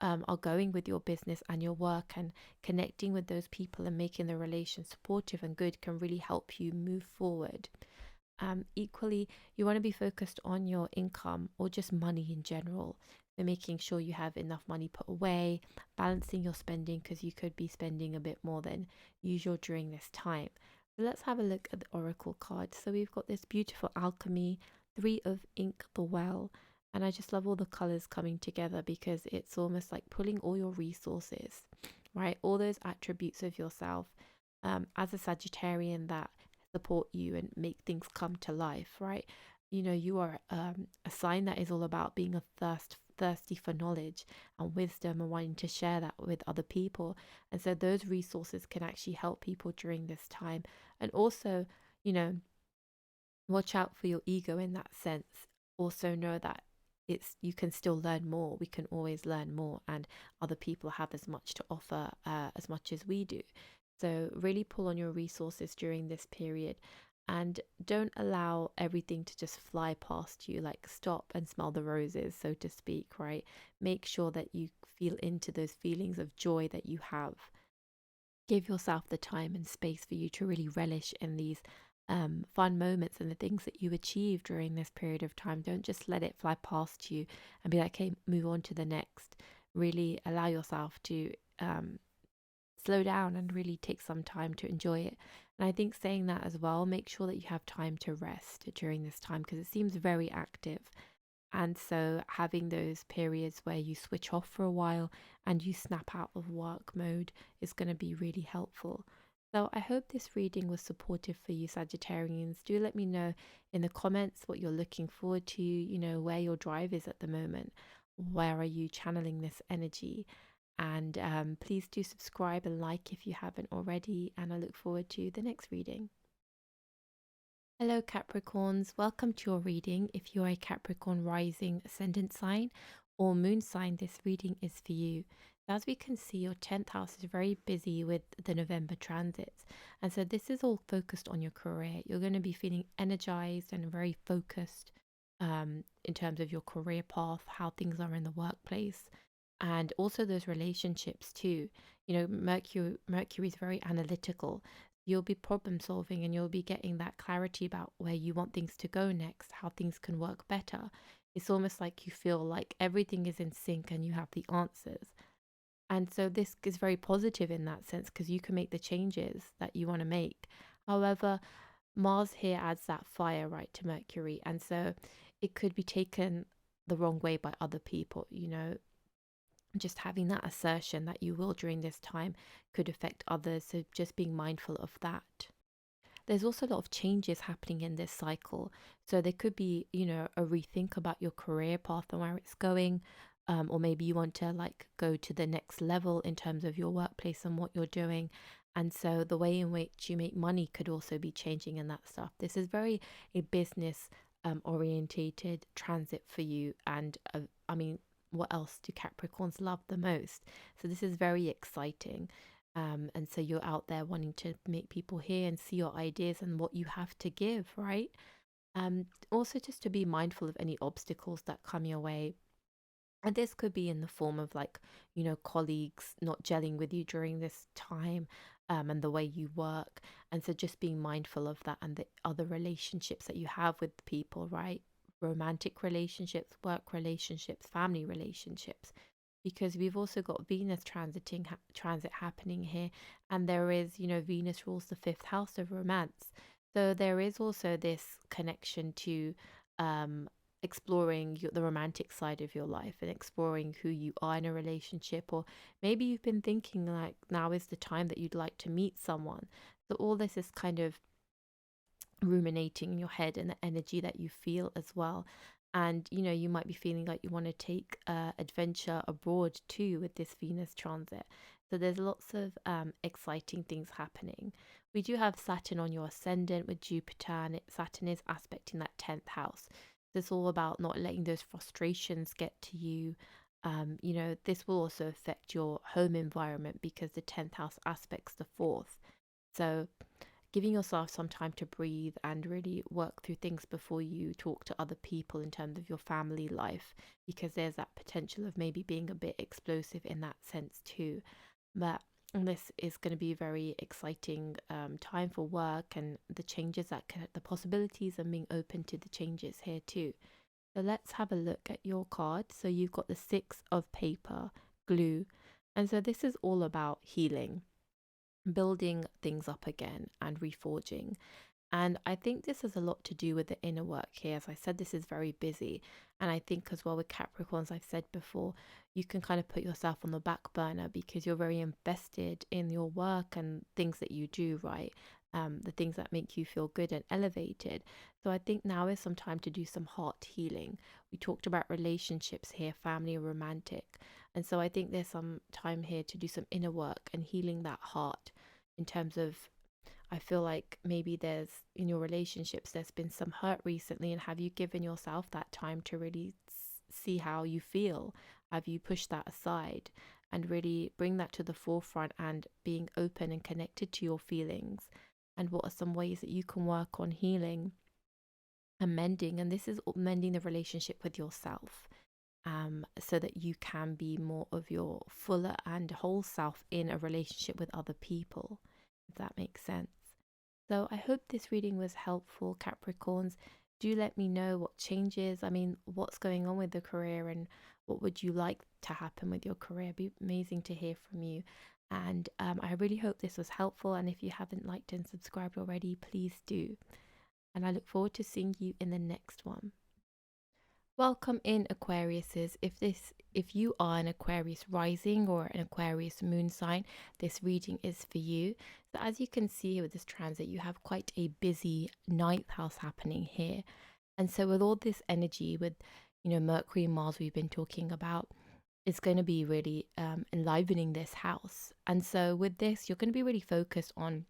are going with your business and your work, and connecting with those people and making the relation supportive and good can really help you move forward. Equally, you want to be focused on your income or just money in general. So making sure you have enough money put away, balancing your spending, because you could be spending a bit more than usual during this time. So let's have a look at the oracle cards. So we've got this beautiful alchemy, three of ink, the well, and I just love all the colors coming together, because it's almost like pulling all your resources, right? All those attributes of yourself, as a Sagittarian, that support you and make things come to life, right? You know, you are a sign that is all about being thirsty for knowledge and wisdom, and wanting to share that with other people. And so those resources can actually help people during this time. And also, you know, watch out for your ego in that sense. Also know that you can still learn more. We can always learn more, and other people have as much to offer as much as we do. So really pull on your resources during this period. And don't allow everything to just fly past you. Like, stop and smell the roses, so to speak, right? Make sure that you feel into those feelings of joy that you have. Give yourself the time and space for you to really relish in these fun moments and the things that you achieve during this period of time. Don't just let it fly past you and be like, okay, move on to the next. Really allow yourself to slow down and really take some time to enjoy it. And I think saying that as well, make sure that you have time to rest during this time because it seems very active. And so having those periods where you switch off for a while and you snap out of work mode is going to be really helpful. So I hope this reading was supportive for you, Sagittarians. Do let me know in the comments what you're looking forward to, where your drive is at the moment. Where are you channeling this energy? And please do subscribe and like if you haven't already. And I look forward to the next reading. Hello, Capricorns. Welcome to your reading. If you're a Capricorn rising ascendant sign or moon sign, this reading is for you. As we can see, your 10th house is very busy with the November transits. And so this is all focused on your career. You're going to be feeling energized and very focused in terms of your career path, how things are in the workplace, and also those relationships too. Mercury is very analytical. You'll be problem solving and you'll be getting that clarity about where you want things to go next, how things can work better. It's almost like you feel like everything is in sync and you have the answers. And so this is very positive in that sense because you can make the changes that you want to make. However, Mars here adds that fire, right, to Mercury. And so it could be taken the wrong way by other people, just having that assertion that you will during this time could affect others. So just being mindful of that. There's also a lot of changes happening in this cycle. So there could be, a rethink about your career path and where it's going. Or maybe you want to go to the next level in terms of your workplace and what you're doing. And so the way in which you make money could also be changing and that stuff. This is very a business orientated transit for you. And what else do Capricorns love the most? So this is very exciting. And so you're out there wanting to make people hear and see your ideas and what you have to give, right? Also, just to be mindful of any obstacles that come your way. And this could be in the form of colleagues not gelling with you during this time, and the way you work. And so just being mindful of that and the other relationships that you have with people, right? Romantic relationships, work relationships, family relationships, because we've also got Venus transit happening here, and there is, Venus rules the fifth house of romance. So there is also this connection to um exploring the romantic side of your life and exploring who you are in a relationship, or maybe you've been thinking like now is the time that you'd like to meet someone. So all this is kind of ruminating in your head and the energy that you feel as well. And you might be feeling like you want to take adventure abroad too with this Venus transit. So there's lots of exciting things happening. We do have Saturn on your ascendant with Jupiter, and Saturn is aspecting that 10th house. So it's all about not letting those frustrations get to you. This will also affect your home environment because the 10th house aspects the fourth. So giving yourself some time to breathe and really work through things before you talk to other people in terms of your family life, because there's that potential of maybe being a bit explosive in that sense too. But this is going to be a very exciting time for work and the changes the possibilities and being open to the changes here too. So let's have a look at your card. So you've got the Six of Paper, glue. And so this is all about healing, building things up again and reforging. And I think this has a lot to do with the inner work here. As I said, this is very busy. And I think as well with Capricorns, I've said before, you can kind of put yourself on the back burner because you're very invested in your work and things that you do, right? The things that make you feel good and elevated. So I think now is some time to do some heart healing. We talked about relationships here, family and romantic. And so I think there's some time here to do some inner work and healing that heart in terms of, I feel like maybe there's in your relationships, there's been some hurt recently, and have you given yourself that time to really see how you feel? Have you pushed that aside and really bring that to the forefront and being open and connected to your feelings and what are some ways that you can work on healing and mending. And this is mending the relationship with yourself, so that you can be more of your fuller and whole self in a relationship with other people, if that makes sense. So I hope this reading was helpful, Capricorns. Do let me know what changes, what's going on with the career, and what would you like to happen with your career. It'd be amazing to hear from you. And I really hope this was helpful. And if you haven't liked and subscribed already, please do. And I look forward to seeing you in the next one. Welcome in, Aquariuses. If you are an Aquarius rising or an Aquarius moon sign, this reading is for you. So as you can see with this transit, you have quite a busy ninth house happening here. And so with all this energy, with Mercury and Mars we've been talking about, it's going to be really enlivening this house. And so with this, you're going to be really focused on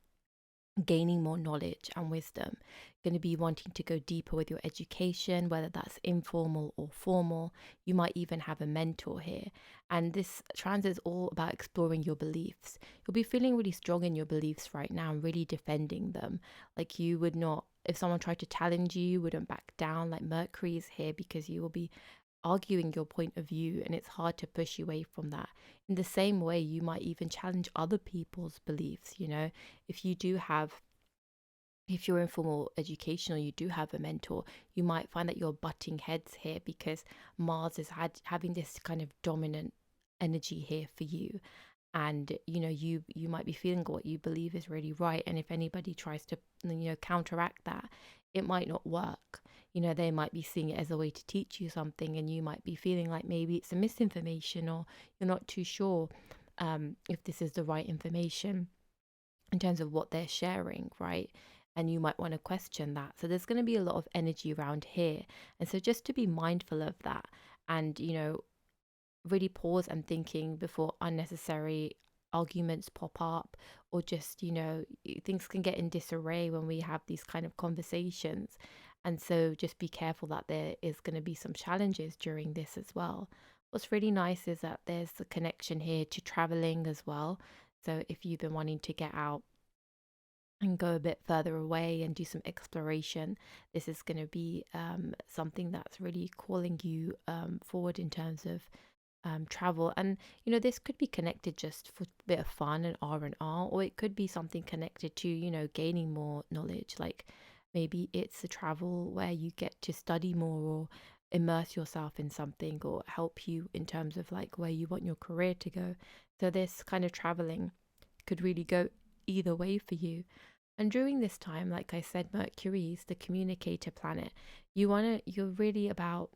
gaining more knowledge and wisdom. You're going to be wanting to go deeper with your education, whether that's informal or formal. You might even have a mentor here. And this transit is all about exploring your beliefs. You'll be feeling really strong in your beliefs right now and really defending them. Like you would not, if someone tried to challenge you, you wouldn't back down. Like Mercury is here because you will be arguing your point of view, and it's hard to push you away from that. In the same way, you might even challenge other people's beliefs. If you're in formal education or you do have a mentor, you might find that you're butting heads here because Mars is having this kind of dominant energy here for you. And you might be feeling what you believe is really right, and if anybody tries to counteract that, it might not work. They might be seeing it as a way to teach you something, and you might be feeling like maybe it's a misinformation, or you're not too sure if this is the right information in terms of what they're sharing, right? And you might want to question that. So there's going to be a lot of energy around here, and so just to be mindful of that, and really pause and thinking before unnecessary arguments pop up, or just things can get in disarray when we have these kind of conversations. And so just be careful that there is going to be some challenges during this as well. What's really nice is that there's a connection here to traveling as well. So if you've been wanting to get out and go a bit further away and do some exploration, this is going to be something that's really calling you forward in terms of travel. And this could be connected just for a bit of fun and R&R, or it could be something connected to gaining more knowledge. Like maybe it's a travel where you get to study more or immerse yourself in something, or help you in terms of like where you want your career to go. So this kind of traveling could really go either way for you. And during this time, like I said, Mercury is the communicator planet. You're really about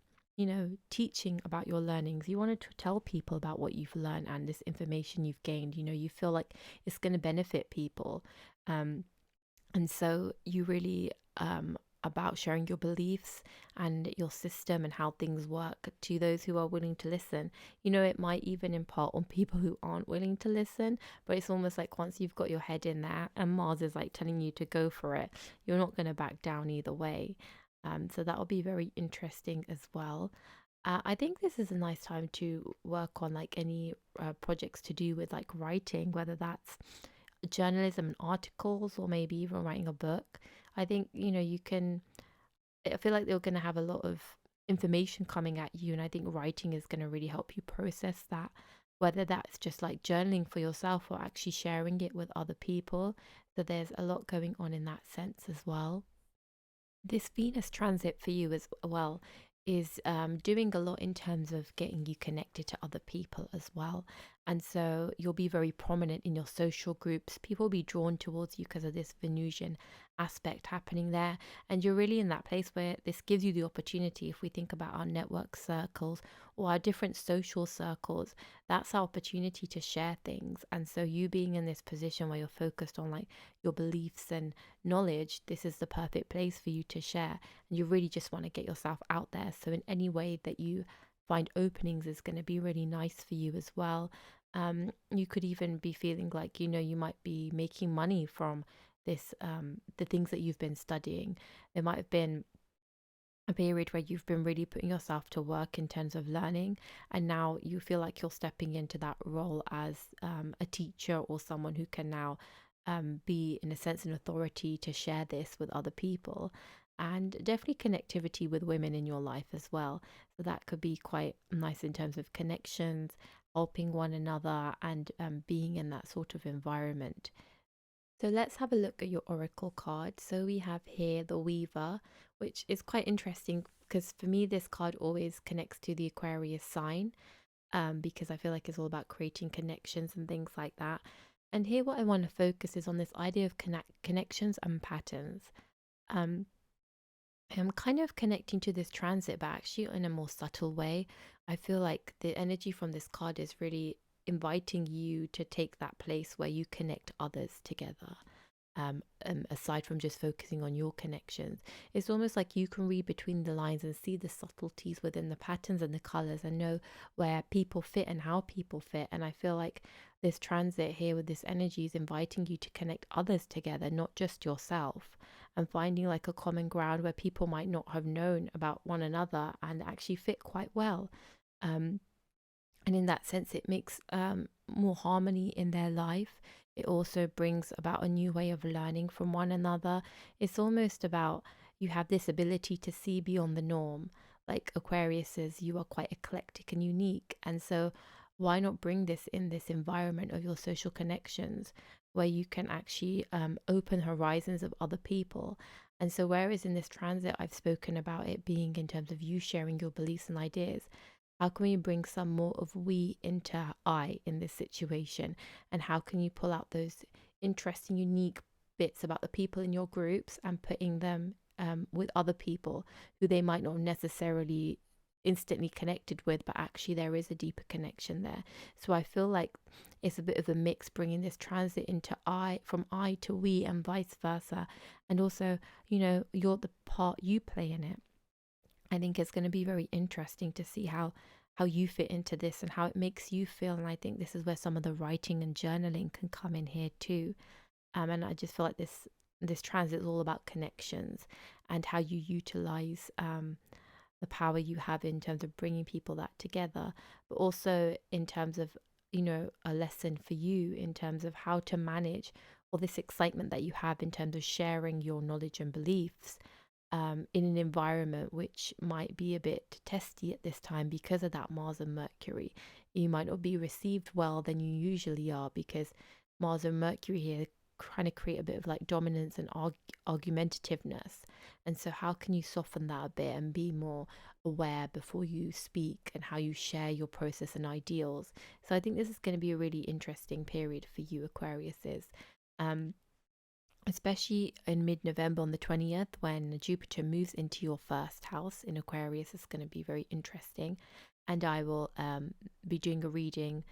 teaching about your learnings. You want to tell people about what you've learned and this information you've gained. You feel like it's going to benefit people. And so you really about sharing your beliefs and your system and how things work to those who are willing to listen. It might even impart on people who aren't willing to listen, but it's almost like once you've got your head in there and Mars is like telling you to go for it, you're not going to back down either way. So that will be very interesting as well. I think this is a nice time to work on like any projects to do with like writing, whether that's journalism and articles, or maybe even writing a book. I think I feel like they're going to have a lot of information coming at you, and I think writing is going to really help you process that, whether that's just like journaling for yourself or actually sharing it with other people. So there's a lot going on in that sense as well. This Venus transit for you as well is doing a lot in terms of getting you connected to other people as well. And so you'll be very prominent in your social groups. People will be drawn towards you because of this Venusian aspect happening there. And you're really in that place where this gives you the opportunity, if we think about our network circles or our different social circles, that's our opportunity to share things. And so you being in this position where you're focused on like your beliefs and knowledge, this is the perfect place for you to share. And you really just want to get yourself out there. So in any way that you find openings is going to be really nice for you as well. You could even be feeling like you might be making money from this, the things that you've been studying. There might have been a period where you've been really putting yourself to work in terms of learning, and now you feel like you're stepping into that role as a teacher or someone who can now be in a sense an authority to share this with other people, and definitely connectivity with women in your life as well. So that could be quite nice in terms of connections, helping one another, and being in that sort of environment. So let's have a look at your oracle card. So we have here the Weaver, which is quite interesting because for me this card always connects to the Aquarius sign, because I feel like it's all about creating connections and things like that. And here what I want to focus is on this idea of connections and patterns. Um, I'm kind of connecting to this transit, but actually in a more subtle way. I feel like the energy from this card is really inviting you to take that place where you connect others together. Aside from just focusing on your connections, it's almost like you can read between the lines and see the subtleties within the patterns and the colors and know where people fit and how people fit. And I feel like this transit here with this energy is inviting you to connect others together, not just yourself, and finding like a common ground where people might not have known about one another and actually fit quite well. Um, and in that sense, it makes more harmony in their life. It also brings about a new way of learning from one another. It's almost about you have this ability to see beyond the norm. Like Aquarius says, you are quite eclectic and unique. And so, why not bring this in this environment of your social connections where you can actually open horizons of other people? And so, whereas in this transit, I've spoken about it being in terms of you sharing your beliefs and ideas, how can we bring some more of we into I in this situation? And how can you pull out those interesting, unique bits about the people in your groups and putting them with other people who they might not necessarily instantly connected with, but actually there is a deeper connection there. So I feel like it's a bit of a mix, bringing this transit into I, from I to we, and vice versa. And also, you're the part you play in it. I think it's going to be very interesting to see how you fit into this and how it makes you feel. And I think this is where some of the writing and journaling can come in here too. And I just feel like this transit is all about connections and how you utilize the power you have in terms of bringing people that together, but also in terms of a lesson for you in terms of how to manage all this excitement that you have in terms of sharing your knowledge and beliefs in an environment which might be a bit testy at this time because of that Mars and Mercury. You might not be received well than you usually are because Mars and Mercury here trying to create a bit of like dominance and argumentativeness. And so, how can you soften that a bit and be more aware before you speak and how you share your process and ideals? So, I think this is going to be a really interesting period for you, Aquariuses. Um, Especially in mid-November on the 20th when Jupiter moves into your first house in Aquarius. Is going to be very interesting, and I will be doing a reading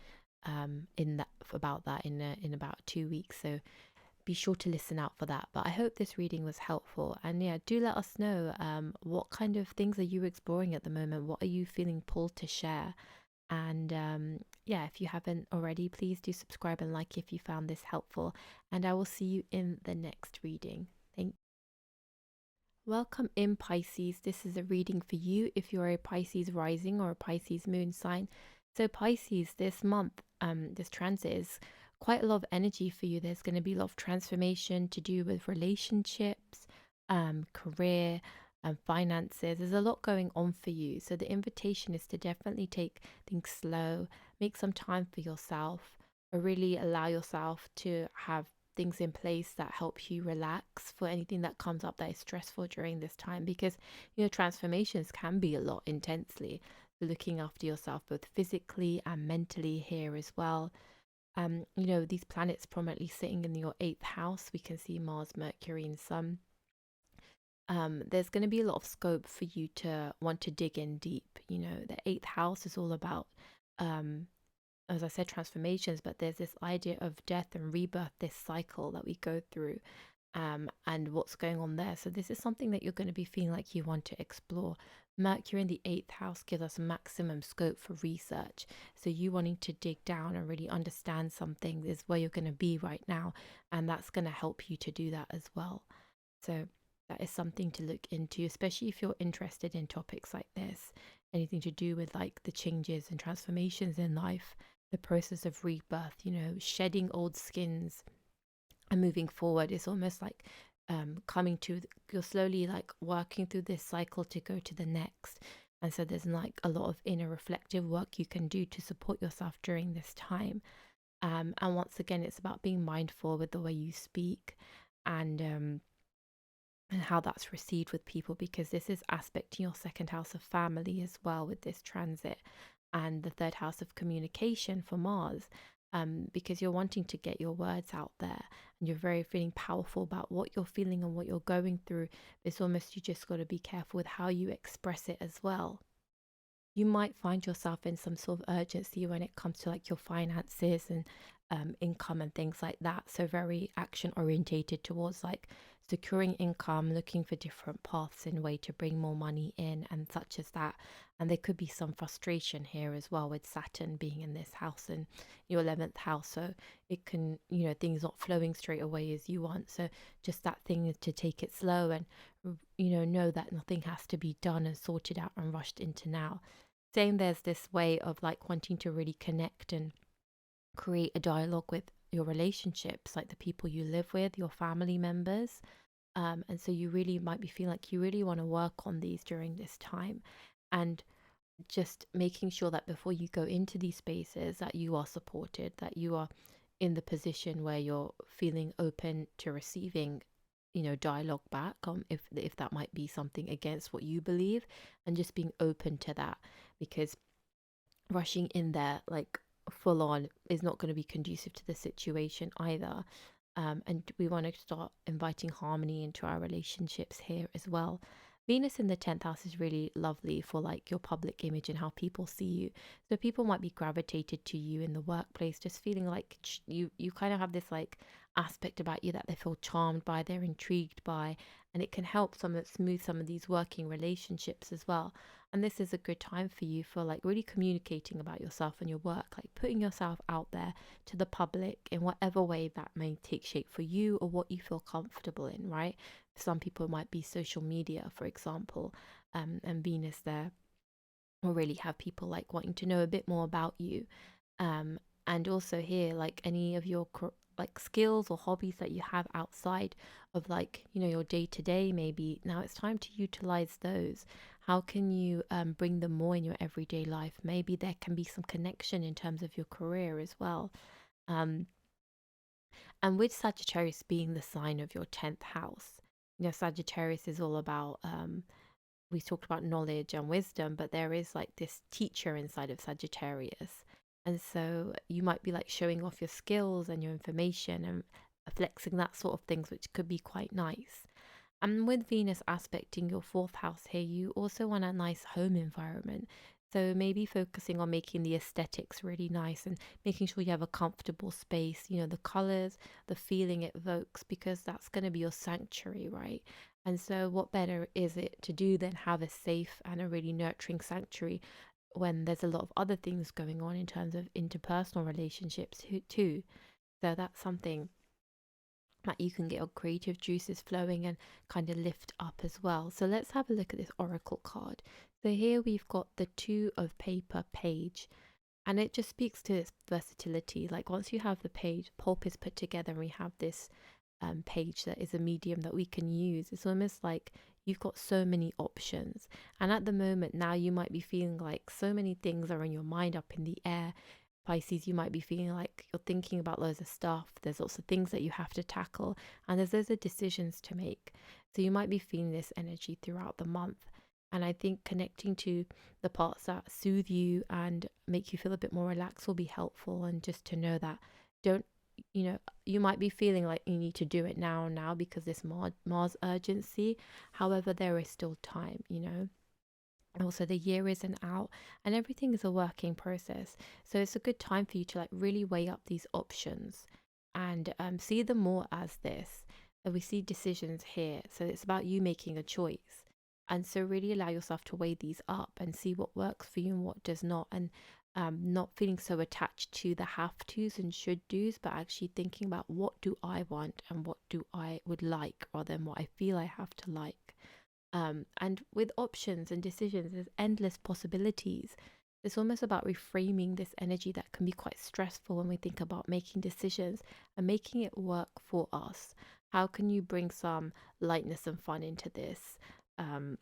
in that about that in about 2 weeks, so be sure to listen out for that. But I hope this reading was helpful, and yeah, do let us know what kind of things are you exploring at the moment, what are you feeling pulled to share. And yeah, if you haven't already, please do subscribe and like if you found this helpful. And I will see you in the next reading. Thank you. Welcome in, Pisces. This is a reading for you if you're a Pisces rising or a Pisces moon sign. So Pisces, this month, this transit is quite a lot of energy for you. There's going to be a lot of transformation to do with relationships, career, and finances. There's a lot going on for you. So the invitation is to definitely take things slow, make some time for yourself, or really allow yourself to have things in place that help you relax for anything that comes up that is stressful during this time, because transformations can be a lot intensely. So looking after yourself both physically and mentally here as well. These planets prominently sitting in your 8th house, we can see Mars, Mercury, and Sun. There's going to be a lot of scope for you to want to dig in deep. The 8th house is all about, as I said, transformations, but there's this idea of death and rebirth, this cycle that we go through, and what's going on there. So this is something that you're going to be feeling like you want to explore. Mercury in the 8th house gives us maximum scope for research. So you wanting to dig down and really understand something is where you're going to be right now, and that's going to help you to do that as well. So that is something to look into, especially if you're interested in topics like this, anything to do with like the changes and transformations in life, the process of rebirth, shedding old skins And moving forward is almost like coming to, you're slowly like working through this cycle to go to the next. And so there's like a lot of inner reflective work you can do to support yourself during this time. And once again, it's about being mindful with the way you speak, and how that's received with people, because this is aspecting your second house of family as well with this transit, and the third house of communication for Mars. Because you're wanting to get your words out there, and you're very feeling powerful about what you're feeling and what you're going through. It's almost, you just got to be careful with how you express it as well. You might find yourself in some sort of urgency when it comes to like your finances and income and things like that. So very action orientated towards like securing income, looking for different paths in a way to bring more money in and such as that. And there could be some frustration here as well with Saturn being in this house and your 11th house. So it can, things not flowing straight away as you want. So just that thing to take it slow and, know that nothing has to be done and sorted out and rushed into now. Same, there's this way of like wanting to really connect and create a dialogue with your relationships, like the people you live with, your family members. And so you really might be feeling like you really want to work on these during this time, and just making sure that before you go into these spaces that you are supported, that you are in the position where you're feeling open to receiving dialogue back, if that might be something against what you believe, and just being open to that, because rushing in there like full on is not going to be conducive to the situation either. And we want to start inviting harmony into our relationships here as well. Venus in the 10th house is really lovely for like your public image and how people see you. So people might be gravitated to you in the workplace, just feeling like you kind of have this like aspect about you that they feel charmed by, they're intrigued by, and it can help smooth some of these working relationships as well. And this is a good time for you for like really communicating about yourself and your work, like putting yourself out there to the public in whatever way that may take shape for you or what you feel comfortable in, right? Some people might be social media, for example, and Venus there will really have people like wanting to know a bit more about you. And also here, like any of your like skills or hobbies that you have outside of like, your day to day, maybe now it's time to utilize those. How can you bring them more in your everyday life? Maybe there can be some connection in terms of your career as well. Um, and with Sagittarius being the sign of your 10th house, Sagittarius is all about, we talked about knowledge and wisdom, but there is like this teacher inside of Sagittarius. And so you might be like showing off your skills and your information and flexing that sort of things, which could be quite nice. And with Venus aspecting your 4th house here, you also want a nice home environment. So maybe focusing on making the aesthetics really nice and making sure you have a comfortable space, the colors, the feeling it evokes, because that's going to be your sanctuary, right? And so what better is it to do than have a safe and a really nurturing sanctuary when there's a lot of other things going on in terms of interpersonal relationships too. So that's something that you can get your creative juices flowing and kind of lift up as well. So let's have a look at this oracle card. So here we've got the 2 of paper page, and it just speaks to its versatility. Like once you have the pulp is put together and we have this page that is a medium that we can use, it's almost like you've got so many options. And at the moment now you might be feeling like so many things are in your mind, up in the air. Pisces, you might be feeling like you're thinking about loads of stuff. There's lots of things that you have to tackle, and there's loads of decisions to make. So you might be feeling this energy throughout the month. And I think connecting to the parts that soothe you and make you feel a bit more relaxed will be helpful. And just to know that don't, you might be feeling like you need to do it now because this Mars urgency. However, there is still time, Also, the year isn't out and everything is a working process. So it's a good time for you to like really weigh up these options and see them more as this. We see decisions here. So it's about you making a choice. And so really allow yourself to weigh these up and see what works for you and what does not. And not feeling so attached to the have tos and should do's, but actually thinking about what do I want and what do I would like rather than what I feel I have to like. And with options and decisions, there's endless possibilities. It's almost about reframing this energy that can be quite stressful when we think about making decisions and making it work for us. How can you bring some lightness and fun into this? Um,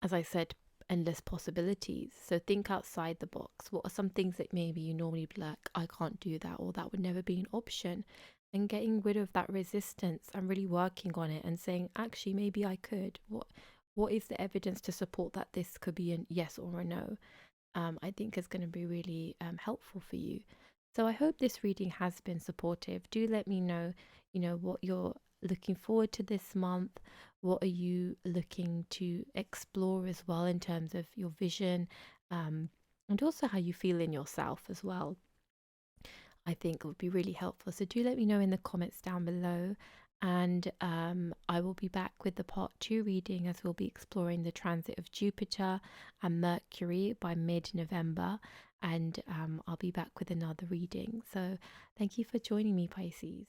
as I said, endless possibilities. So think outside the box. What are some things that maybe you normally be like, I can't do that, or that would never be an option? And getting rid of that resistance and really working on it and saying, actually, maybe I could. What is the evidence to support that this could be a yes or a no? I think is going to be really helpful for you. So I hope this reading has been supportive. Do let me know, what you're looking forward to this month. What are you looking to explore as well in terms of your vision, and also how you feel in yourself as well. I think would be really helpful. So do let me know in the comments down below. And I will be back with the part 2 reading as we'll be exploring the transit of Jupiter and Mercury by mid-November. And I'll be back with another reading. So thank you for joining me, Pisces.